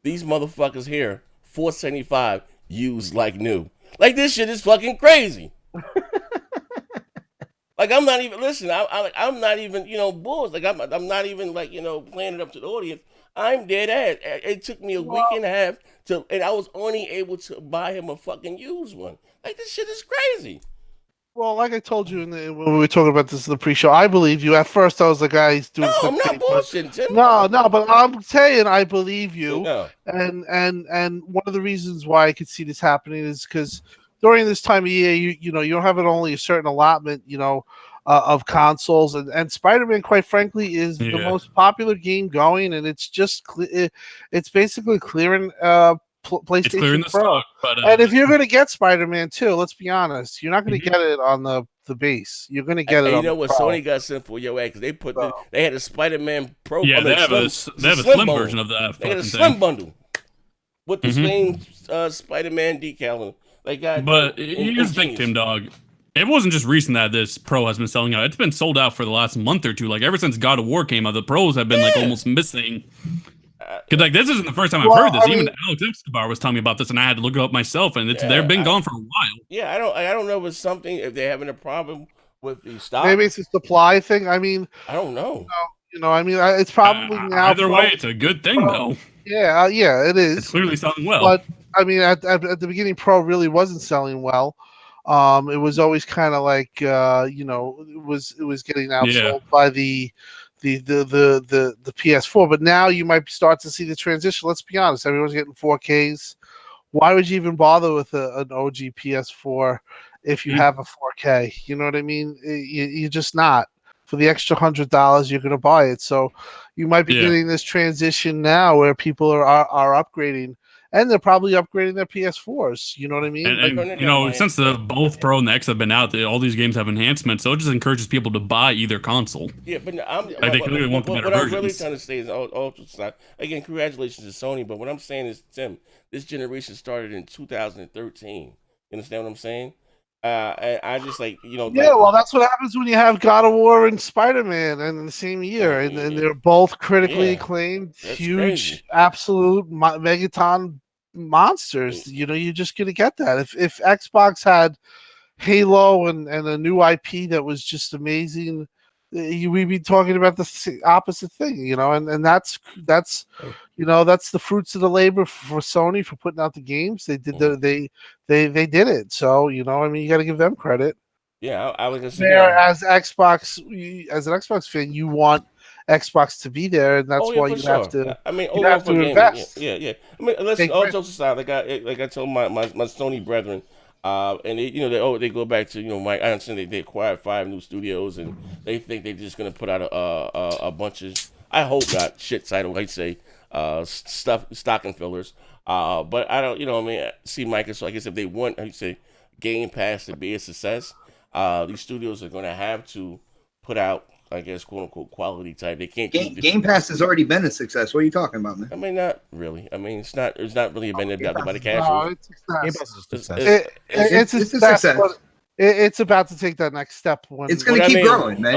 These motherfuckers here, $475 used like new. Like this shit is fucking crazy. Like I'm not even I'm not even bulls. Like I'm not even playing it up to the audience. I'm dead ass. It took me a week and a half and I was only able to buy him a fucking used one. Like this shit is crazy. Well, like I told you when we were talking about this in the pre-show, I believe you. At first, I was the guy who's doing No, I'm not clickbait, but bullshitting, Tim. no, but I'm saying I believe you. No. And one of the reasons why I could see this happening is because during this time of year, you know, you don't have only a certain allotment, you know, of consoles, and Spider-Man, quite frankly, is the most popular game going, and it's just it's basically clearing PlayStation It's clearing the Pro. stock, but And if you're going to get Spider-Man 2, let's be honest, you're not going to get it on the base. You're going to get it you on know the what? Pro. Sony got sent for your ass because they had a Spider-Man Pro. yeah, I mean, they have a slim version of that. They got a fucking slim thing. bundle with the same Spider-Man decal. They got. But here's the thing, Tim Dog. It wasn't just recent that this Pro has been selling out. It's been sold out for the last month or two. Like ever since God of War came out, the Pros have been like almost missing. Because like this isn't the first time I've heard this. I mean, Even Alex Escobar was telling me about this, and I had to look it up myself. And they've been gone for a while. Yeah, I don't know if it's something if they're having a problem with the stock. Maybe it's a supply thing. I mean, I don't know. you know, I mean, it's probably now. Either way, it's a good thing though. Yeah, yeah, it is. It's clearly selling well. But I mean, at the beginning, Pro really wasn't selling well. It was always kind of like you know, it was getting outsold by the PS4. But now you might start to see the transition. Let's be honest, everyone's getting 4Ks. Why would you even bother with an OG PS4 if you have a 4K? You know what I mean? You're just not. For the extra $100, you're going to buy it. So you might be getting this transition now where people are upgrading. And they're probably upgrading their PS4s. You know what I mean? And you know, since the both Pro and the X have been out, all these games have enhancements, so it just encourages people to buy either console. Yeah, but they clearly want the better what I'm versions. really trying to say is, again, congratulations to Sony. But what I'm saying is, Tim, this generation started in 2013. You understand what I'm saying? And I just like, you know. Yeah, well, that's what happens when you have God of War and Spider-Man in the same year, and they're both critically acclaimed, huge, absolute megaton monsters. You know, you're just gonna get that. If Xbox had Halo and a new IP that was just amazing, we'd be talking about the opposite thing. You know, and that's you know, that's the fruits of the labor for Sony for putting out the games. They did they did it. So, you know, I mean, you got to give them credit. Yeah, I was just as Xbox, as an Xbox fan, you want Xbox to be there, and that's why you have to. I mean, you have to invest. Yeah. I mean, listen, all jokes aside, like I told my Sony brethren, and they, you know, they go back to, you know, Mike. I understand they acquired 5 new studios, and they think they're just gonna put out a bunch of, I hope not, shit title, I'd say, stocking fillers. But I don't, you know, I mean, see Microsoft, I guess if they want, I'd say, Game Pass to be a success, these studios are gonna have to put out, I guess, quote unquote, quality type. They can't. Game Pass has already been a success. What are you talking about, man? I mean, not really. I mean, it's not really been adopted by the casuals. No, Game Pass is a success. It's a success. But it's about to take that next step. It's going to keep growing, man.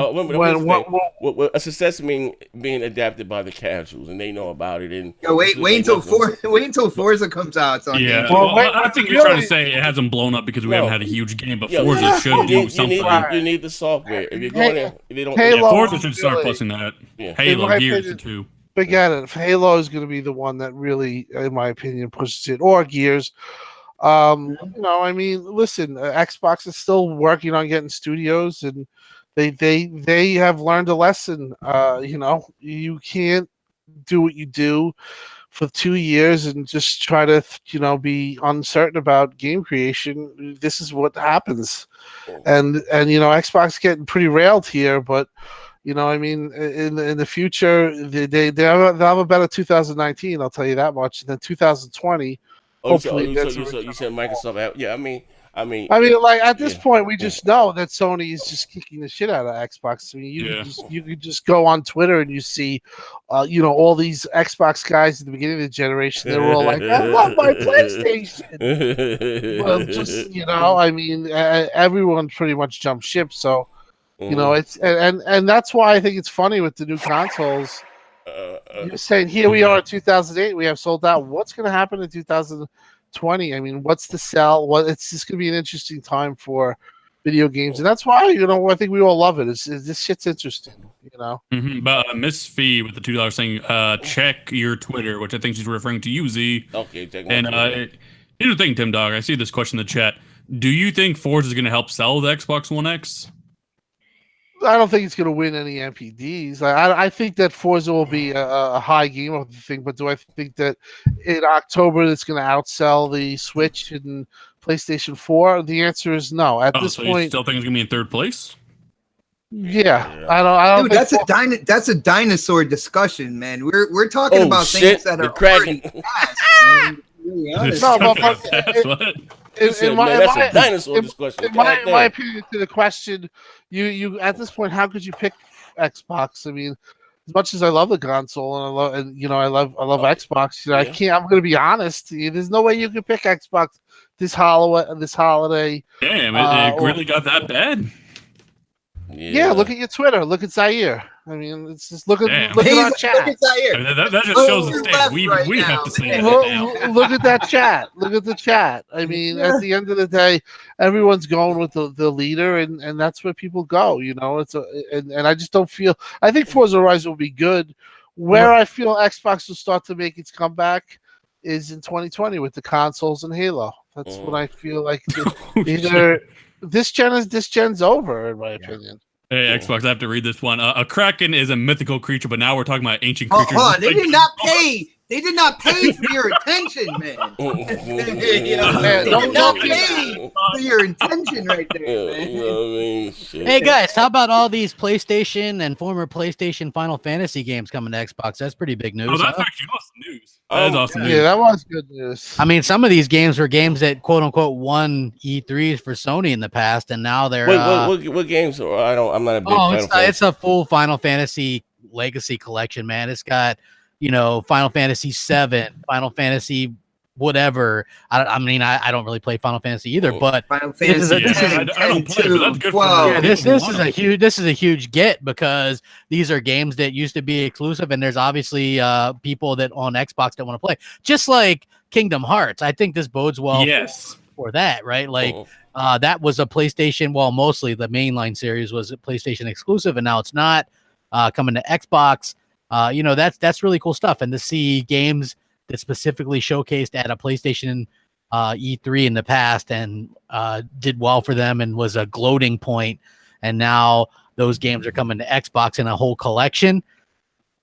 A success means being adapted by the casuals, and they know about it. And wait until Forza comes out. It's on yeah, Game well, I think you're trying to say it hasn't blown up because we haven't had a huge game, but Forza should do something. You need the software. If you're going there, if they don't. Forza should start pushing that. Yeah. Halo, Gears too. Forget it. Halo is going to be the one that really, in my opinion, pushes it, or Gears. You know, I mean, listen, Xbox is still working on getting studios, and they have learned a lesson. You know, you can't do what you do for 2 years and just try to, you know, be uncertain about game creation. This is what happens, and you know, Xbox getting pretty railed here, but. You know, I mean, in the future, they'll have a better 2019. I'll tell you that much. And then 2020. Hopefully, you said Microsoft. Yeah, I mean, like at this point, we just know that Sony is just kicking the shit out of Xbox. I mean, you could just go on Twitter and you see, you know, all these Xbox guys at the beginning of the generation. They were all like, "I love my PlayStation." Well, just, you know, I mean, everyone pretty much jumped ship. So, you know, it's and that's why I think it's funny with the new consoles. You're saying here we are in 2008, we have sold out. What's going to happen in 2020? I mean, what's the sell? Well, it's just going to be an interesting time for video games, and that's why, you know, I think we all love it. This shit's interesting, you know. But Miss Fee with the $2 saying, check your Twitter, which I think she's referring to you, Z. Okay, and here's the thing, Tim Dog. I see this question in the chat. Do you think Forza is going to help sell the Xbox One X? I don't think it's going to win any MPDs. I think that Forza will be a high game of the thing, but do I think that in October it's going to outsell the Switch and PlayStation 4? The answer is no. At this so point, you still think it's going to be in third place? Yeah, I don't. Dude, that's a dinosaur discussion, man. We're talking about things that are already past. Man. That's a dinosaur discussion. In my opinion, to the question, you at this point, how could you pick Xbox? I mean, as much as I love the console and I love Xbox, I can't. I'm going to be honest. There's no way you can pick Xbox this holiday. Damn, it really got that bad. Yeah, look at your Twitter. Look at Zaire. I mean, it's just look at our chat. I mean, that just shows the state. We have to say that now. Look at that chat. Look at the chat. I mean, at the end of the day, everyone's going with the leader, and that's where people go. And I just don't feel. I think Forza Horizon will be good. Where I feel Xbox will start to make its comeback is in 2020 with the consoles and Halo. That's when I feel like either. This gen's over, in my opinion. Hey, Xbox, I have to read this one. A kraken is a mythical creature, but now we're talking about ancient creatures. They did not pay. They did not pay for your attention, man. They did not pay for your attention right there, man. Hey guys, how about all these PlayStation and former PlayStation Final Fantasy games coming to Xbox? That's pretty big news. Oh, that's actually awesome news. That is awesome news. Yeah, that was good news. I mean, some of these games were games that quote unquote won E3s for Sony in the past, and now they're what games? I'm not a big fan. It's a full Final Fantasy Legacy collection, man. It's got Final Fantasy 7, Final Fantasy whatever. I mean, I don't really play Final Fantasy either, but Final Fantasy I don't play, but that's good for yeah, this is a huge get because these are games that used to be exclusive, and there's obviously people that on Xbox that want to play, just like Kingdom Hearts. I think this bodes well for that, right? Like that was a PlayStation, well, mostly the mainline series was a PlayStation exclusive, and now it's not coming to Xbox. That's really cool stuff, and to see games that specifically showcased at a PlayStation E3 in the past and did well for them and was a gloating point, and now those games are coming to Xbox in a whole collection.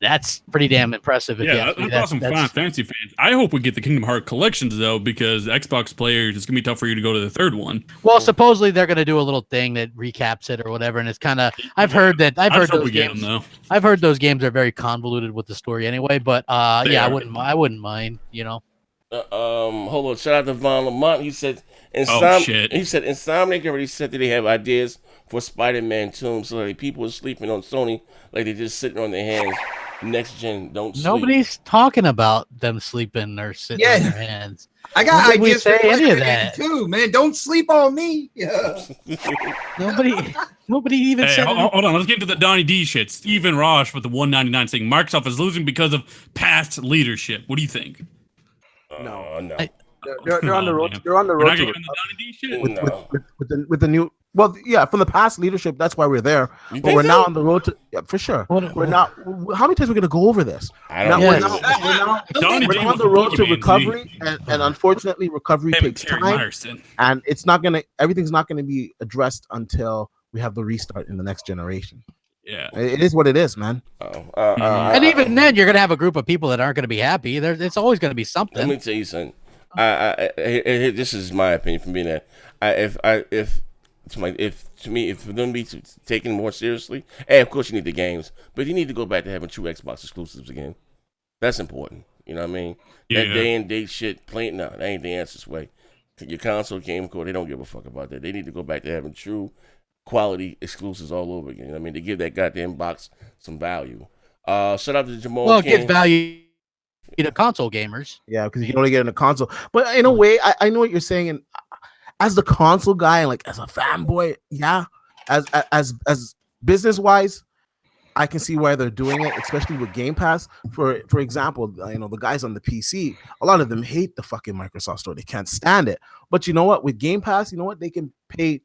That's pretty damn impressive. That's awesome. Final Fantasy fans. I hope we get the Kingdom Hearts collections though, because Xbox players, it's gonna be tough for you to go to the third one. Well, supposedly they're gonna do a little thing that recaps it or whatever, and it's kind of. I've heard those games. I've heard those games are very convoluted with the story anyway, but I wouldn't mind. Hold on. Shout out to Von Lamont. He said, Insomniac already said that they have ideas for Spider-Man 2, so like people are sleeping on Sony like they're just sitting on their hands. Next gen, don't sleep. Nobody's talking about them sleeping or sitting on their hands. I got ideas for any of that too, man. Don't sleep on me. Yeah. Nobody even said. Hold on, let's get into the Donnie D shit. Stephen Roche with the 199 saying Microsoft is losing because of past leadership. What do you think? No. They're on the road. They're on the road with the new. Well, yeah, from the past leadership, that's why we're there. But we're now on the road to, for sure. We're not. How many times are we going to go over this? I don't know. We're on the road to recovery, and unfortunately, recovery takes time. And it's not going to. Everything's not going to be addressed until we have the restart in the next generation. Yeah, it is what it is, man. And even then, you're going to have a group of people that aren't going to be happy. It's always going to be something. Let me tell you something. This is my opinion from being there. If for them to be taken more seriously, and of course you need the games, but you need to go back to having true Xbox exclusives again. That's important. You know what I mean? Yeah. That day and date shit, playing that ain't the answer's way. Your console game core, they don't give a fuck about that. They need to go back to having true quality exclusives all over again. You know what I mean, to give that goddamn box some value. Shout out to Jamal. Well, it gives value to console gamers. Yeah, because you can only get in a console. But in a way, I know what you're saying, and as the console guy and like as a fanboy, yeah, as business wise, I can see why they're doing it, especially with Game Pass. For example, the guys on the PC, a lot of them hate the fucking Microsoft Store. They can't stand it. But you know what? With Game Pass, you know what? They can pay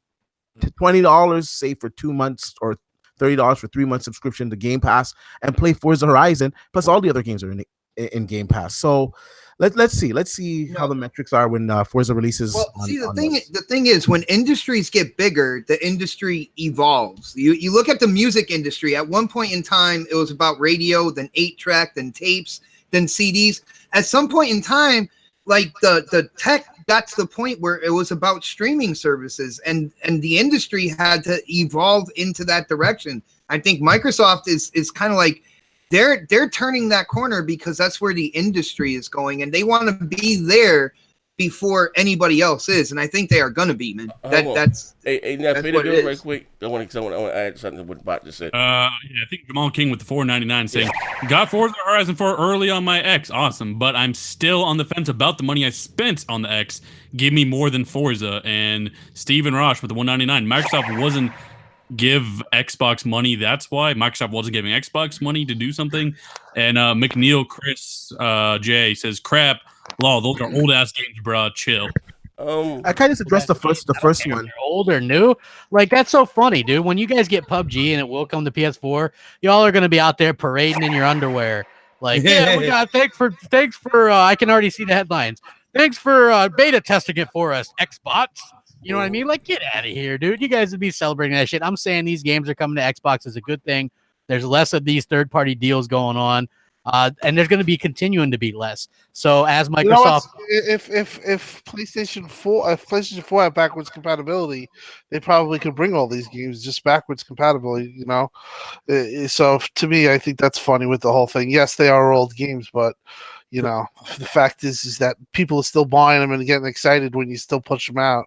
$20, say for 2 months, or $30 for 3 months subscription to Game Pass and play Forza Horizon. Plus, all the other games are in Game Pass. So let's see how the metrics are when Forza releases. Well, on, see, on the thing is, when industries get bigger, the industry evolves. You look at the music industry. At one point in time, it was about radio, then 8-track, then tapes, then CDs. At some point in time, like the tech got to the point where it was about streaming services, and the industry had to evolve into that direction. I think Microsoft is kind of like they're turning that corner because that's where the industry is going, and they want to be there before anybody else is, and I think they are gonna be, man. That's now that's pay what the it bill right is. quick. I want to add something to what Bot just said. I think Jamal King with the 499 saying, got Forza Horizon 4 early on my X. Awesome. But I'm still on the fence about the money I spent on the X. Give me more than Forza. And Steven Rosh with the 199. Microsoft wasn't give Xbox money. That's why Microsoft wasn't giving Xbox money to do something. And McNeil Chris J says, crap. Law, those are old ass games, bro. Chill. I kind of addressed the first one. Old or new, like that's so funny, dude. When you guys get PUBG and it will come to PS4, y'all are gonna be out there parading in your underwear, like, yeah, we got thanks for. I can already see the headlines. Thanks for beta testing it for us, Xbox. You know what I mean? Like, get out of here, dude. You guys would be celebrating that shit. I'm saying these games are coming to Xbox is a good thing. There's less of these third-party deals going on. And there's going to be continuing to be less. So as Microsoft, if PlayStation 4 had backwards compatibility, they probably could bring all these games just backwards compatibility. You know, so to me, I think that's funny with the whole thing. Yes, they are old games, but you know, the fact is that people are still buying them and getting excited when you still push them out,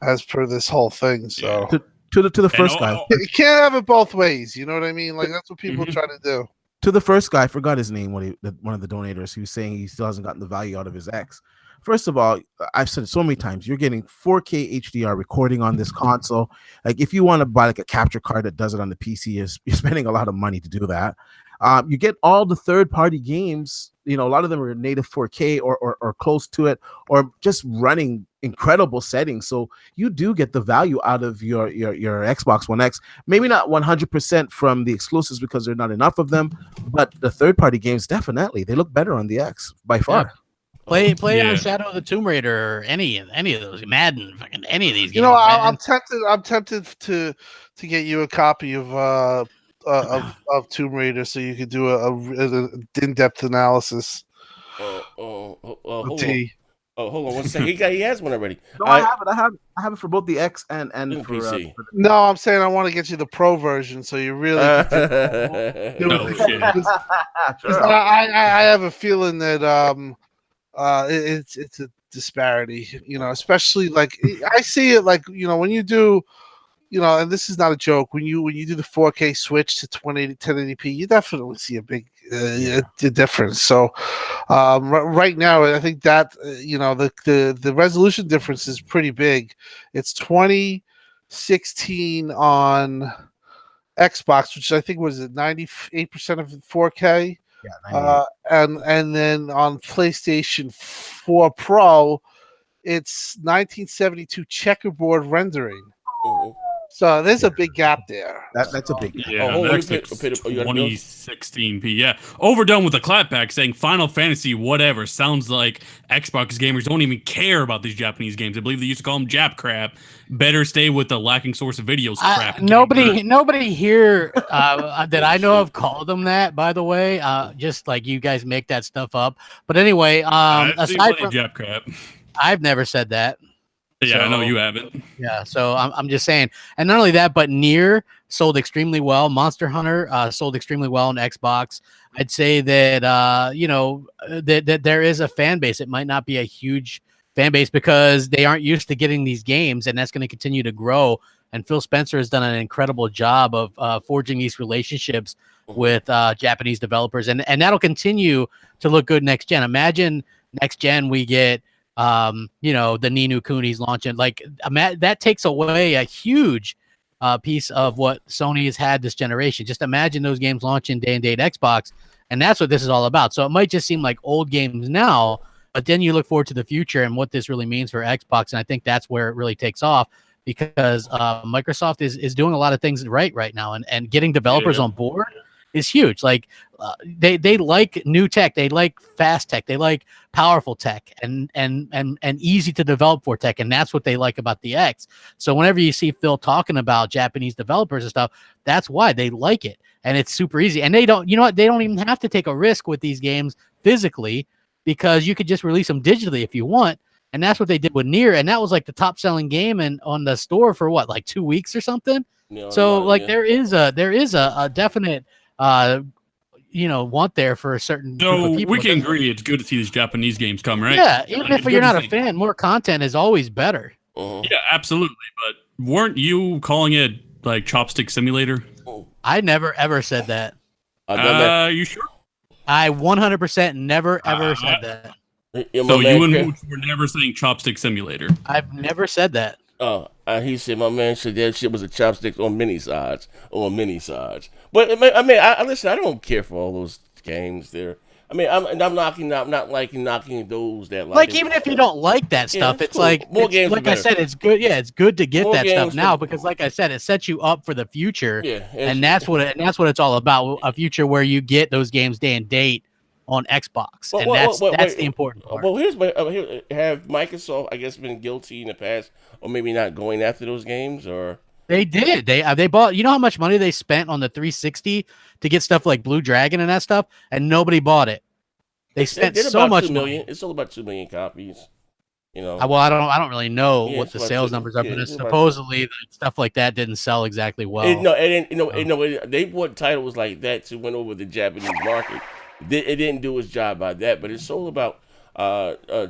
as per this whole thing. So to the first guy, you can't have it both ways. You know what I mean? Like that's what people try to do. To the first guy, I forgot his name. One of the donators, he was saying he still hasn't gotten the value out of his X. First of all, I've said it so many times, you're getting 4K HDR recording on this console. Like if you want to buy like a capture card that does it on the PC, you're spending a lot of money to do that. You get all the third-party games. You know, a lot of them are native 4K or close to it, or just running incredible settings. So you do get the value out of your Xbox One X. Maybe not 100% from the exclusives because there are not enough of them, but the third-party games definitely they look better on the X by far. Play on Shadow of the Tomb Raider or any of those, Madden, fucking any of these games. You know, I'm tempted to get you a copy of Tomb Raider so you could do a in-depth analysis. Hold on 1 second. He has one already. No, I have it for both the X and for PC. No, I'm saying I want to get you the Pro version so you really. Shit. I have a feeling that it's a disparity. You know, especially like I see it like when you do. You know, and this is not a joke. When you do the 4K switch to 1080p, you definitely see a big difference. So right now, I think that the resolution difference is pretty big. It's 2016 on Xbox, which I think was at 98% of 4K. Yeah, and then on PlayStation 4 Pro, it's 1972 checkerboard rendering. Mm-hmm. So there's a big gap there. That's a big gap. Yeah, that's like 2016p. Yeah, overdone with the clapback saying Final Fantasy whatever sounds like Xbox gamers don't even care about these Japanese games. I believe they used to call them Jap crap. Better stay with the lacking source of videos crap. Nobody here that I know of called them that. By the way, just like you guys make that stuff up. But anyway, aside from Jap crap, I've never said that. Yeah, So, I know you haven't. Yeah, so I'm just saying, and not only that, but Nier sold extremely well. Monster Hunter sold extremely well on Xbox. I'd say that that there is a fan base. It might not be a huge fan base because they aren't used to getting these games, and that's going to continue to grow. And Phil Spencer has done an incredible job of forging these relationships with Japanese developers, and that'll continue to look good next gen. Imagine next gen we get. The Ni no Kuni's launching, like that takes away a huge piece of what Sony has had this generation. Just imagine those games launching day and date Xbox, and that's what this is all about. So it might just seem like old games now, but then you look forward to the future and what this really means for Xbox, and I think that's where it really takes off because Microsoft is doing a lot of things right now and getting developers on board is huge. Like they like new tech, they like fast tech, they like powerful tech, and easy to develop for tech, and that's what they like about the X. So whenever you see Phil talking about Japanese developers and stuff, that's why they like it, and it's super easy. And they don't, you know what? They don't even have to take a risk with these games physically, because you could just release them digitally if you want. And that's what they did with Nier, and that was like the top selling game on the store for what, like 2 weeks or something. You know, So like yeah. there is a definite want there for a certain group So of people. we can agree it's good to see these Japanese games come, right? Yeah, even Like, if it's you're good not to a see. fan, more content is always better. Uh-huh. Yeah, absolutely. But weren't you calling it like Chopstick Simulator? I never ever said that. You sure? I 100% never ever said that. So you and Mooch were never saying Chopstick Simulator. I've never said that. Oh, he said my man said that shit was a chopstick on mini sides. But I mean, listen. I don't care for all those games there. I mean, I'm knocking those that like even if you don't like that stuff, it's it's cool. like More it's, games like are I better. said, it's good. Yeah, it's good to get More that stuff games now, for- because like I said, it sets you up for the future. Yeah, and that's what it's all about. A future where you get those games day and date on Xbox, and that's the important part. Well, here have Microsoft, I guess, been guilty in the past, or maybe not going after those games, or They did. They bought. You know how much money they spent on the 360 to get stuff like Blue Dragon and that stuff, and nobody bought it. They spent did so about much 2 million. money. It's still about 2 million copies. You know. Well, I don't really know Yeah, what it's the about sales 2 numbers are, yeah, but it's about- supposedly stuff like that didn't sell exactly well. They bought titles like that to win over the Japanese market. It didn't do its job by that, but it sold about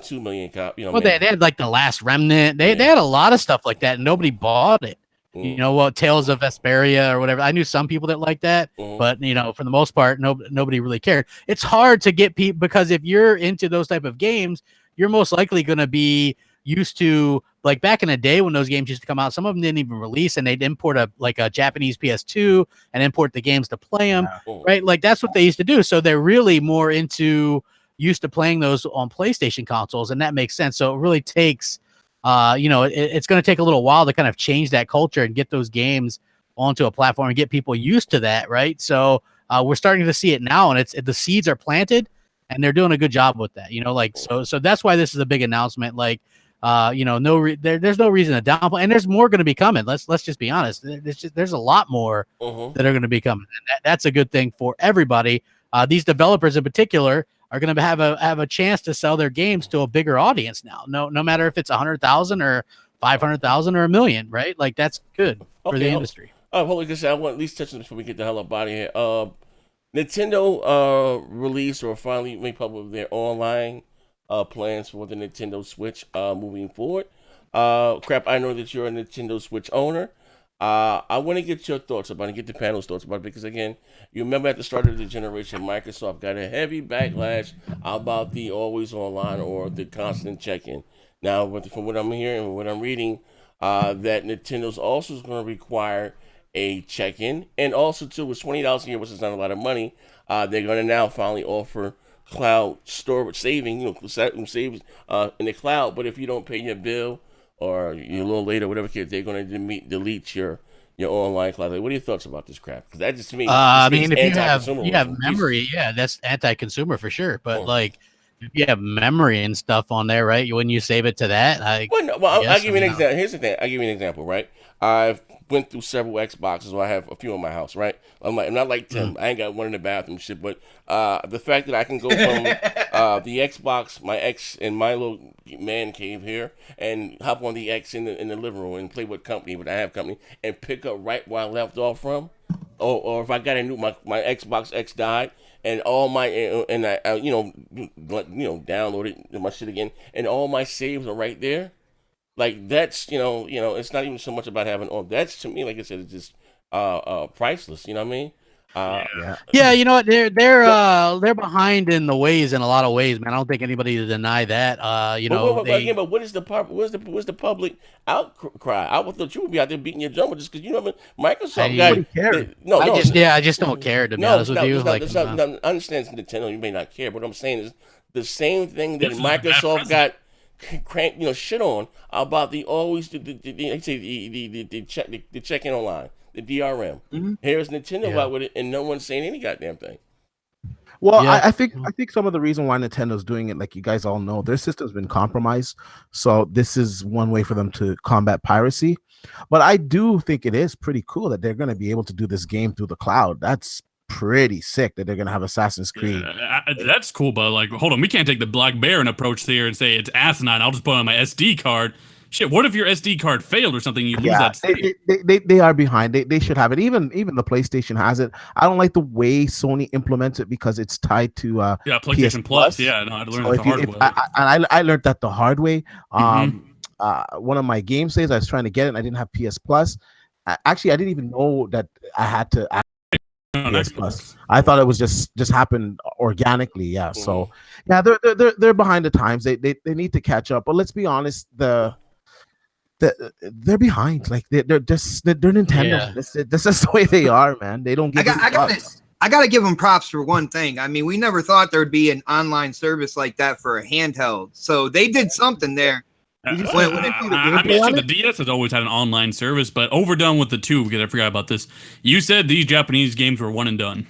2 million copies. Well, they had like The Last Remnant. They had a lot of stuff like that, and nobody bought it. You know what, Tales of Vesperia or whatever. I knew some people that liked that, but for the most part, nobody really cared. It's hard to get people, because if you're into those type of games, you're most likely going to be used to, like back in the day when those games used to come out, some of them didn't even release, and they'd import a Japanese PS2 and import the games to play them, right? Like that's what they used to do. So they're really more used to playing those on PlayStation consoles, and that makes sense. So it really takes, it's going to take a little while to kind of change that culture and get those games onto a platform and get people used to that, right? So we're starting to see it now, and the seeds are planted, and they're doing a good job with that. So that's why this is a big announcement. Like, there's no reason to downplay, and there's more going to be coming. Let's just be honest. There's a lot more that are going to be coming, and that's a good thing for everybody. These developers in particular are going to have a chance to sell their games to a bigger audience now. No matter if it's 100,000 or 500,000 or 1 million, right? Like that's good for the industry. Like I said, I want at least touch on this before we get the hell up out of here. Nintendo released or finally made public their online plans for the Nintendo Switch moving forward. Crap, I know that you're a Nintendo Switch owner. I want to get your thoughts about it, get the panel's thoughts about it, because again, you remember at the start of the generation, Microsoft got a heavy backlash about the always online or the constant check-in. Now, from what I'm hearing and what I'm reading, that Nintendo's also going to require a check-in, and also too, with $20 a year, which is not a lot of money, they're going to now finally offer cloud storage saving, save in the cloud. But if you don't pay your bill, or you're a little late or whatever, they're going to delete your online cloud. What are your thoughts about this crap? Because that just to me, I mean, if you have memory, yeah, that's anti-consumer for sure. But like, if you have memory and stuff on there, right? When you save it to that, I'll give you an example. Here's the thing. I'll give you an example, right? I've went through several Xboxes. So I have a few in my house, right? I'm not like Tim. I ain't got one in the bathroom, shit. But the fact that I can go from the Xbox, my X, in my little man cave here, and hop on the X in the living room and play with company, but I have company, and pick up right where I left off from, or if I got a new my Xbox X died. And all my and I downloaded my shit again, and all my saves are right there. Like that's it's not even so much about having all. That's to me, like I said, it's just priceless. You know what I mean? Yeah, you know what? They're behind in the ways in a lot of ways, man. I don't think anybody to deny that. But what is the public outcry? I would thought you would be out there beating your drum just because Microsoft I just don't care, to be honest with you. I understand Nintendo, you may not care, but what I'm saying is the same thing that Microsoft got shit on about the check-in online. the DRM. Mhm. Here's Nintendo Yeah. out with it, and no one's saying any goddamn thing. Well, Yeah. I think some of the reason why Nintendo's doing it, like you guys all know, their system's been compromised. So this is one way for them to combat piracy. But I do think it is pretty cool that they're going to be able to do this game through the cloud. That's pretty sick that they're going to have Assassin's Creed. That's cool, but like, hold on, we can't take the Black Baron approach here and say it's asinine. I'll just put it on my SD card. Shit, what if your SD card failed or something? You lose that state. They are behind. They should have it. Even the PlayStation has it. I don't like the way Sony implements it because it's tied to Yeah, PlayStation PS Plus. Yeah, no, I learned So it the hard way. I learned that the hard way. Mhm. One of my game saves, I was trying to get it, and I didn't have PS Plus. Actually, I didn't even know that I had to add On PS Xbox. Plus. I thought it was just happened organically. Yeah. So yeah, they're behind the times. They need to catch up. But let's be honest, they're behind. Like they're Nintendo. Yeah. This is the way they are, man. They don't give I gotta give them props for one thing. I mean, we never thought there would be an online service like that for a handheld. So they did something there. I mean, gameplay on sure, the it? DS has always had an online service, but overdone with the 2 because I forgot about this. You said these Japanese games were one and done.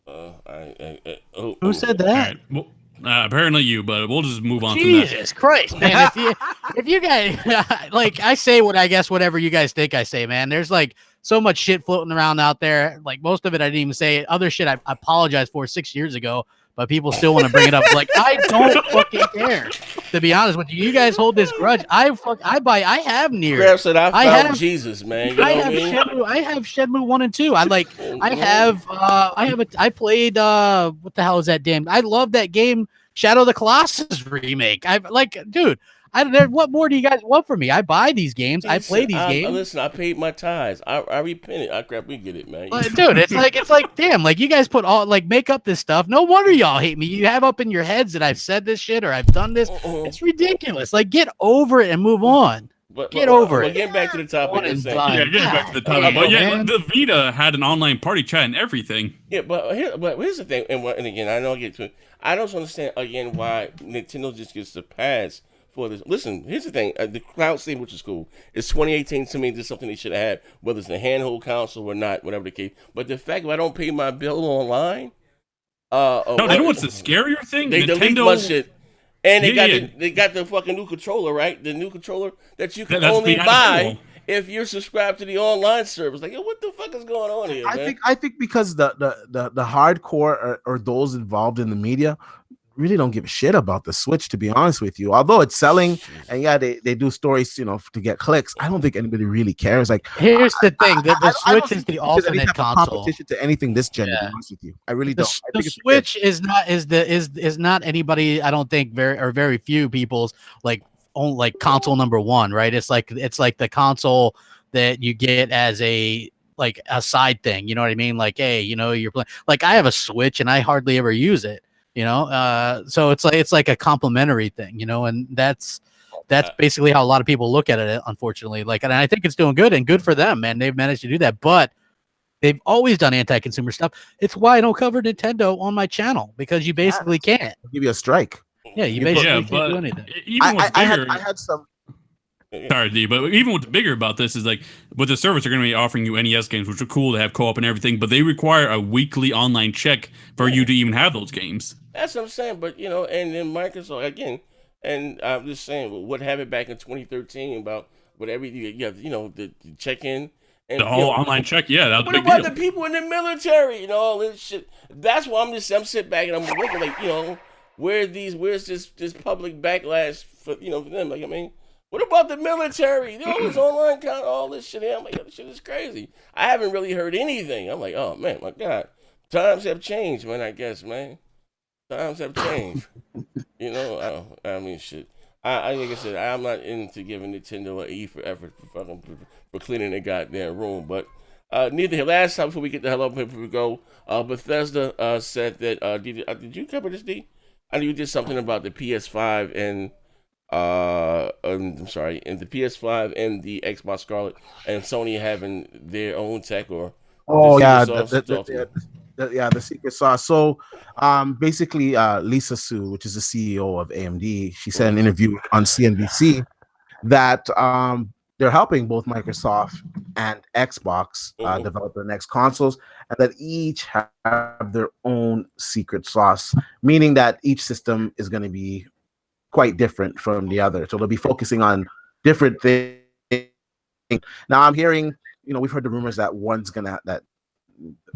Who said All that? right. Well, apparently you, but we'll just move on Jesus Christ, man! If you guys like, I say whatever you guys think I say, man. There's like so much shit floating around out there. Like most of it, I didn't even say. Other shit I apologized for 6 years ago, but people still want to bring it up. Like I don't fucking care. To be honest with you, you guys hold this grudge. I have Nier. Crab said, I have- found Jesus, man. You know I what have I mean? Shenmue. I have Shenmue 1 and 2. I played what the hell is that damn? I love that game, Shadow of the Colossus remake. What more do you guys want from me? I buy these games. I play these games. Listen, I paid my tithes. I repented. Crap, we get it, man. Dude, it's like damn, like you guys put all like make up this stuff. No wonder y'all hate me. You have up in your heads that I've said this shit or I've done this. It's ridiculous. Like get over it and move on. Get over it. Getting back to the topic. One and done. Yeah, getting back to the topic. But yeah, the Vita had an online party chat and everything. Yeah, but here's the thing, and again, I know I get to it. I don't understand again why Nintendo just gets the pass for this. Listen, here's the thing: the cloud save, which is cool, it's 2018 to me. This is something they should have had, whether it's a handheld console or not, whatever the case. But the fact that I don't pay my bill online, No, they know what's the scarier thing? they delete Nintendo. my shit. And they Yeah. they got the fucking new controller, right? The new controller that you can That's only behind buy the paywall. if you're subscribed to the online service. Like, yo, what the fuck is going on here, man? I think because the hardcore or those involved in the media really don't give a shit about the Switch, to be honest with you. Although it's selling, and yeah, they do stories, to get clicks. I don't think anybody really cares. Like, Here's the thing: the I don't Switch is think the there's any alternate type of console. competition to anything this gen. To Yeah. be honest with you, I really don't. I The think it's Switch is not anybody. I don't think very few people's like console number one, right? It's like the console that you get as a side thing. You know what I mean? Like, hey, you're playing. Like, I have a Switch and I hardly ever use it. So it's like a complimentary thing, and that's basically how a lot of people look at it, unfortunately. Like, and I think it's doing good and good for them, man. They've managed to do that, but they've always done anti-consumer stuff. It's why I don't cover Nintendo on my channel, because you basically can't. I'll give you a strike. Yeah, you basically can't but do anything. even what's I bigger, had some. sorry, D, but even what's bigger about this is like with the service, they're going to be offering you NES games, which are cool to have co-op and everything, but they require a weekly online check for you to even have those games. That's what I'm saying. But and then Microsoft again, and I'm just saying what happened back in 2013 about whatever you have, the check-in and The whole online check, yeah, that was a What big about deal. the people in the military? All this shit. That's why I'm sitting back and I'm looking like, where's this public backlash for for them? Like, I mean, what about the military? This online all this shit. I'm like, this shit is crazy. I haven't really heard anything. I'm like, oh man, my God, times have changed, man. I guess, man, times have changed. I mean, shit. I like I said, I'm not into giving Nintendo an E for effort for cleaning the goddamn room, but neither here. Last time before we get the hell up here, before we go, Bethesda said that did you cover this, D? I know you did something about the PS5 and I'm sorry, and the PS5 and the Xbox Scarlet and Sony having their own tech or the secret sauce. So basically Lisa Su, which is the CEO of AMD, she said in an interview on CNBC that they're helping both Microsoft and Xbox develop their next consoles, and that each have their own secret sauce, meaning that each system is going to be quite different from the other. So they'll be focusing on different things. Now I'm hearing, we've heard the rumors that that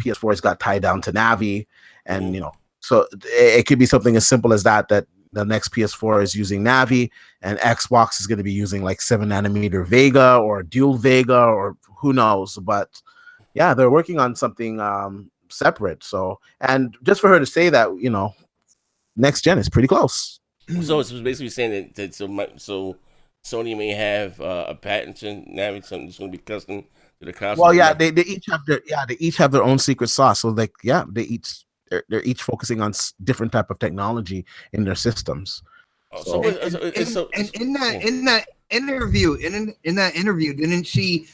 PS4 has got tied down to Navi, and so it could be something as simple as that the next PS4 is using Navi, and Xbox is going to be using like 7nm Vega or dual Vega, or who knows. But yeah, they're working on something separate. So, and just for her to say that, next gen is pretty close. So it's basically saying that so Sony may have a patent to Navi, something that's going to be custom to the console. Well, yeah, they each have their own secret sauce. So like, yeah, they're each focusing on different type of technology in their systems. And in that interview, didn't she,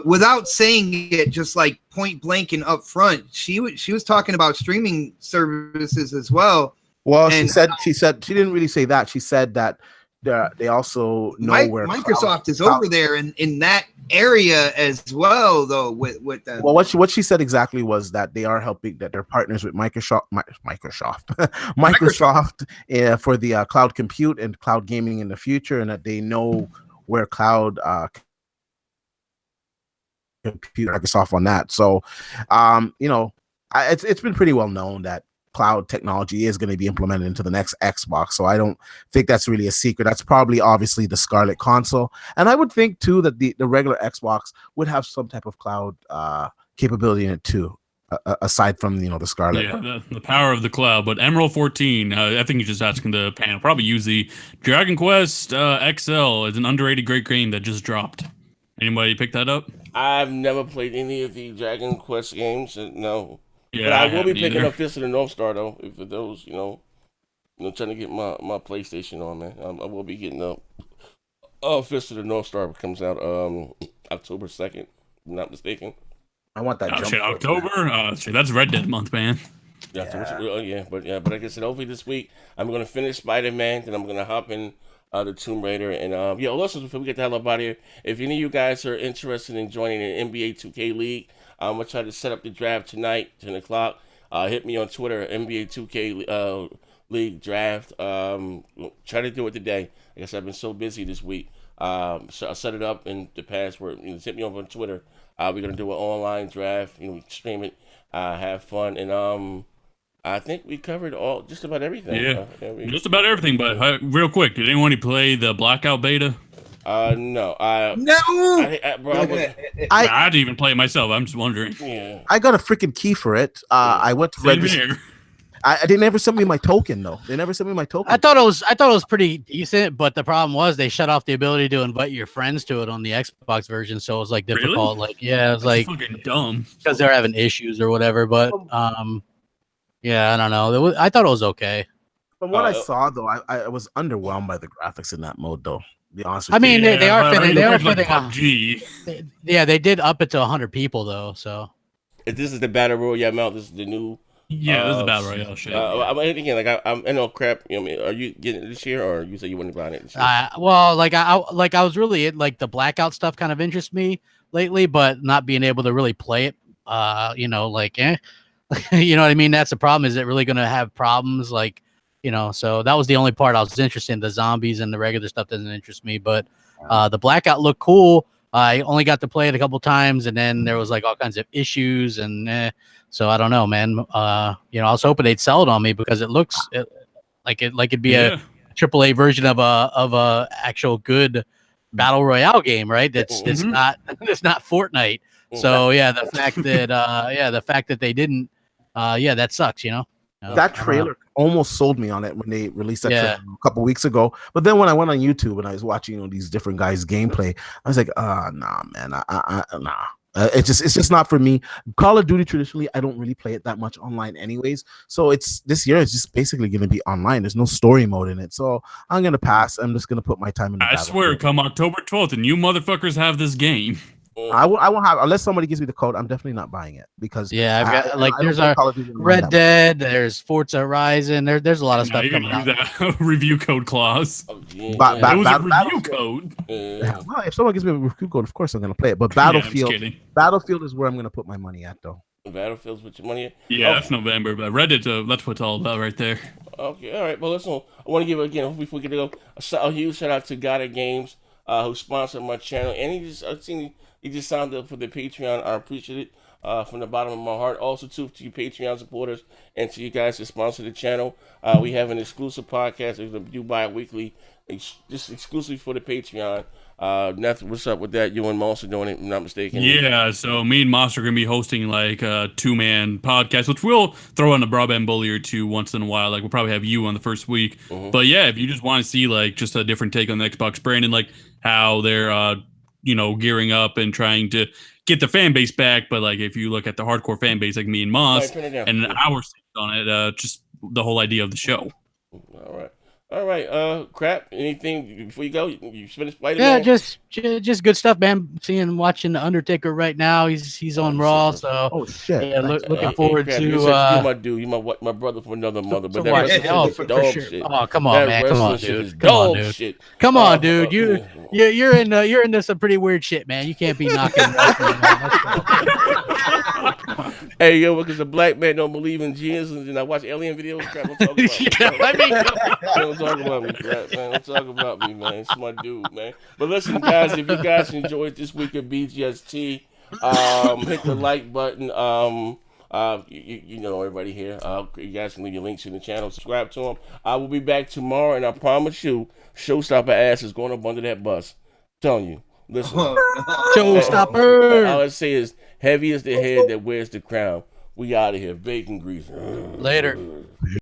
without saying it, just like point blank and up front, she was talking about streaming services as well. Well, she said she didn't really say that. She said that they also know where Microsoft is over there in that area as well, though. With them. Well, what she said exactly was that they are helping, that they're partners with Microsoft for the cloud compute and cloud gaming in the future, and that they know where cloud compute Microsoft on that. So, it's been pretty well known that cloud technology is going to be implemented into the next Xbox. So I don't think that's really a secret. That's probably obviously the Scarlet console. And I would think too that the regular Xbox would have some type of cloud capability in it too, aside from, the Scarlet. Yeah, the power of the cloud. But Emerald 14, I think you're just asking the panel, probably use the Dragon Quest XL is an underrated great game that just dropped. Anybody pick that up? I've never played any of the Dragon Quest games. No. Yeah, but I will be picking up Fist of the North Star though. If for those, trying to get my PlayStation on, man. I will be getting up. Fist of the North Star comes out October 2nd, if I'm not mistaken. I want that. Shit, October. Shit, that's Red Dead month, man. Yeah. But like I said, hopefully this week I'm gonna finish Spider-Man, then I'm gonna hop in the Tomb Raider, and listen, before we get the hell up out of here, if any of you guys are interested in joining an NBA 2K league, I'm gonna try to set up the draft tonight, 10 o'clock. Hit me on Twitter, NBA 2K league draft. Try to do it today. I guess I've been so busy this week. So I set it up in the password. Hit me over on Twitter. We're gonna do an online draft. Stream it, have fun, and I think we covered just about everything. Yeah, just about everything. But real quick, did anyone play the Blackout beta? No. I didn't even play it myself. I'm just wondering. Yeah. I got a freaking key for it. I went to register. They never sent me my token though. They never sent me my token. I thought it was pretty decent, but the problem was they shut off the ability to invite your friends to it on the Xbox version, so it was like difficult. Really? It was like fucking dumb because they're having issues or whatever. But yeah, I don't know. I thought it was okay. From what I saw though, I was underwhelmed by the graphics in that mode though. Be honest with I mean, you. they are fitting. They are fitting. PUBG. Yeah, they did up it to 100 people though. So If this is the Battle Royale mount, this is the new. Yeah, this is the Battle Royale shit. I know crap. Are you getting it this year, or you say you wouldn't buy it this year? I was really like the Blackout stuff kind of interests me lately, but not being able to really play it. You know what I mean? That's the problem. Is it really going to have problems? So that was the only part I was interested in. The zombies and the regular stuff doesn't interest me, but the Blackout looked cool. I only got to play it a couple times, and then there was like all kinds of issues, and so I don't know, man. I was hoping they'd sell it on me because it looks like it'd be a AAA version of a actual good battle royale game, right? That's not Fortnite. So yeah, the fact that they didn't, that sucks, That trailer almost sold me on it when they released that trailer a couple weeks ago. But then when I went on YouTube and I was watching these different guys' gameplay, I was like, nah, man, nah. It's just not for me. Call of Duty traditionally, I don't really play it that much online, anyways. So this year it's just basically going to be online. There's no story mode in it, so I'm gonna pass. I'm just gonna put my time in. I swear, come October 12th, and you motherfuckers have this game. I won't have unless somebody gives me the code. I'm definitely not buying it because Yeah, I've got I don't there's play our Call of Duty online Red that much. Dead, there's Forza Horizon, there's a lot of Now stuff you're coming gonna out. use that review code clause. Oh, yeah, Ba- yeah. It was a Battle- review Battlefield- code. Yeah. Well, if someone gives me a review code, of course I'm gonna play it. But Yeah, I'm just Battlefield, kidding. Battlefield is where I'm gonna put my money at, though. Battlefield's with your money in? Yeah, Oh, that's November, but Reddit, that's what it's all about right there. okay, all right. Well, listen, I want to give again before we get to go a huge shout out to God of Games, who sponsored my channel, and he just signed up for the Patreon. I appreciate it from the bottom of my heart. Also, to you Patreon supporters and to you guys that sponsor the channel, we have an exclusive podcast that we do bi-weekly, just exclusively for the Patreon. Nathan, what's up with that? You and Monster doing it, if I'm not mistaken. Yeah, so me and Monster are going to be hosting like a 2-man podcast, which we'll throw on a broadband bully or two once in a while. Like we'll probably have you on the first week. Mhm. But yeah, if you just want to see like just a different take on the Xbox brand and like how they're gearing up and trying to get the fan base back, but like if you look at the hardcore fan base like me and Moss Right, turn it down. and Yeah. our take on it, just the whole idea of the show. All right. Crap. Anything before you go? You finished fighting? Yeah, Man? just good stuff, man. Watching the Undertaker right now. He's on Raw, so Oh shit! yeah, looking Hey, forward Crap, to. you're my dude. You're my brother from another mother. But that watch. wrestling Oh, shit is for dog sure. shit. Oh, come on, That man. Come on, wrestling shit dude. is Come on, dog dude. shit. Come on, dude. You're into some pretty weird shit, man. You can't be knocking wrestling, man. Let's go. Hey, yo, because a black man don't believe in Jesus, and I watch alien videos. Crap, don't talk about me. Yeah, I mean, Don't talk about me, crap, man. Don't talk about me, man. It's my dude, man. But listen, guys, if you guys enjoyed this week of BGST, hit the like button. You know everybody here. You guys can leave your links in the channel. Subscribe to them. I will be back tomorrow, and I promise you, Showstopper ass is going up under that bus. I'm telling you. Listen. All Showstopper. I say is, heavy is the head that wears the crown. We out of here. Bacon grease. Later.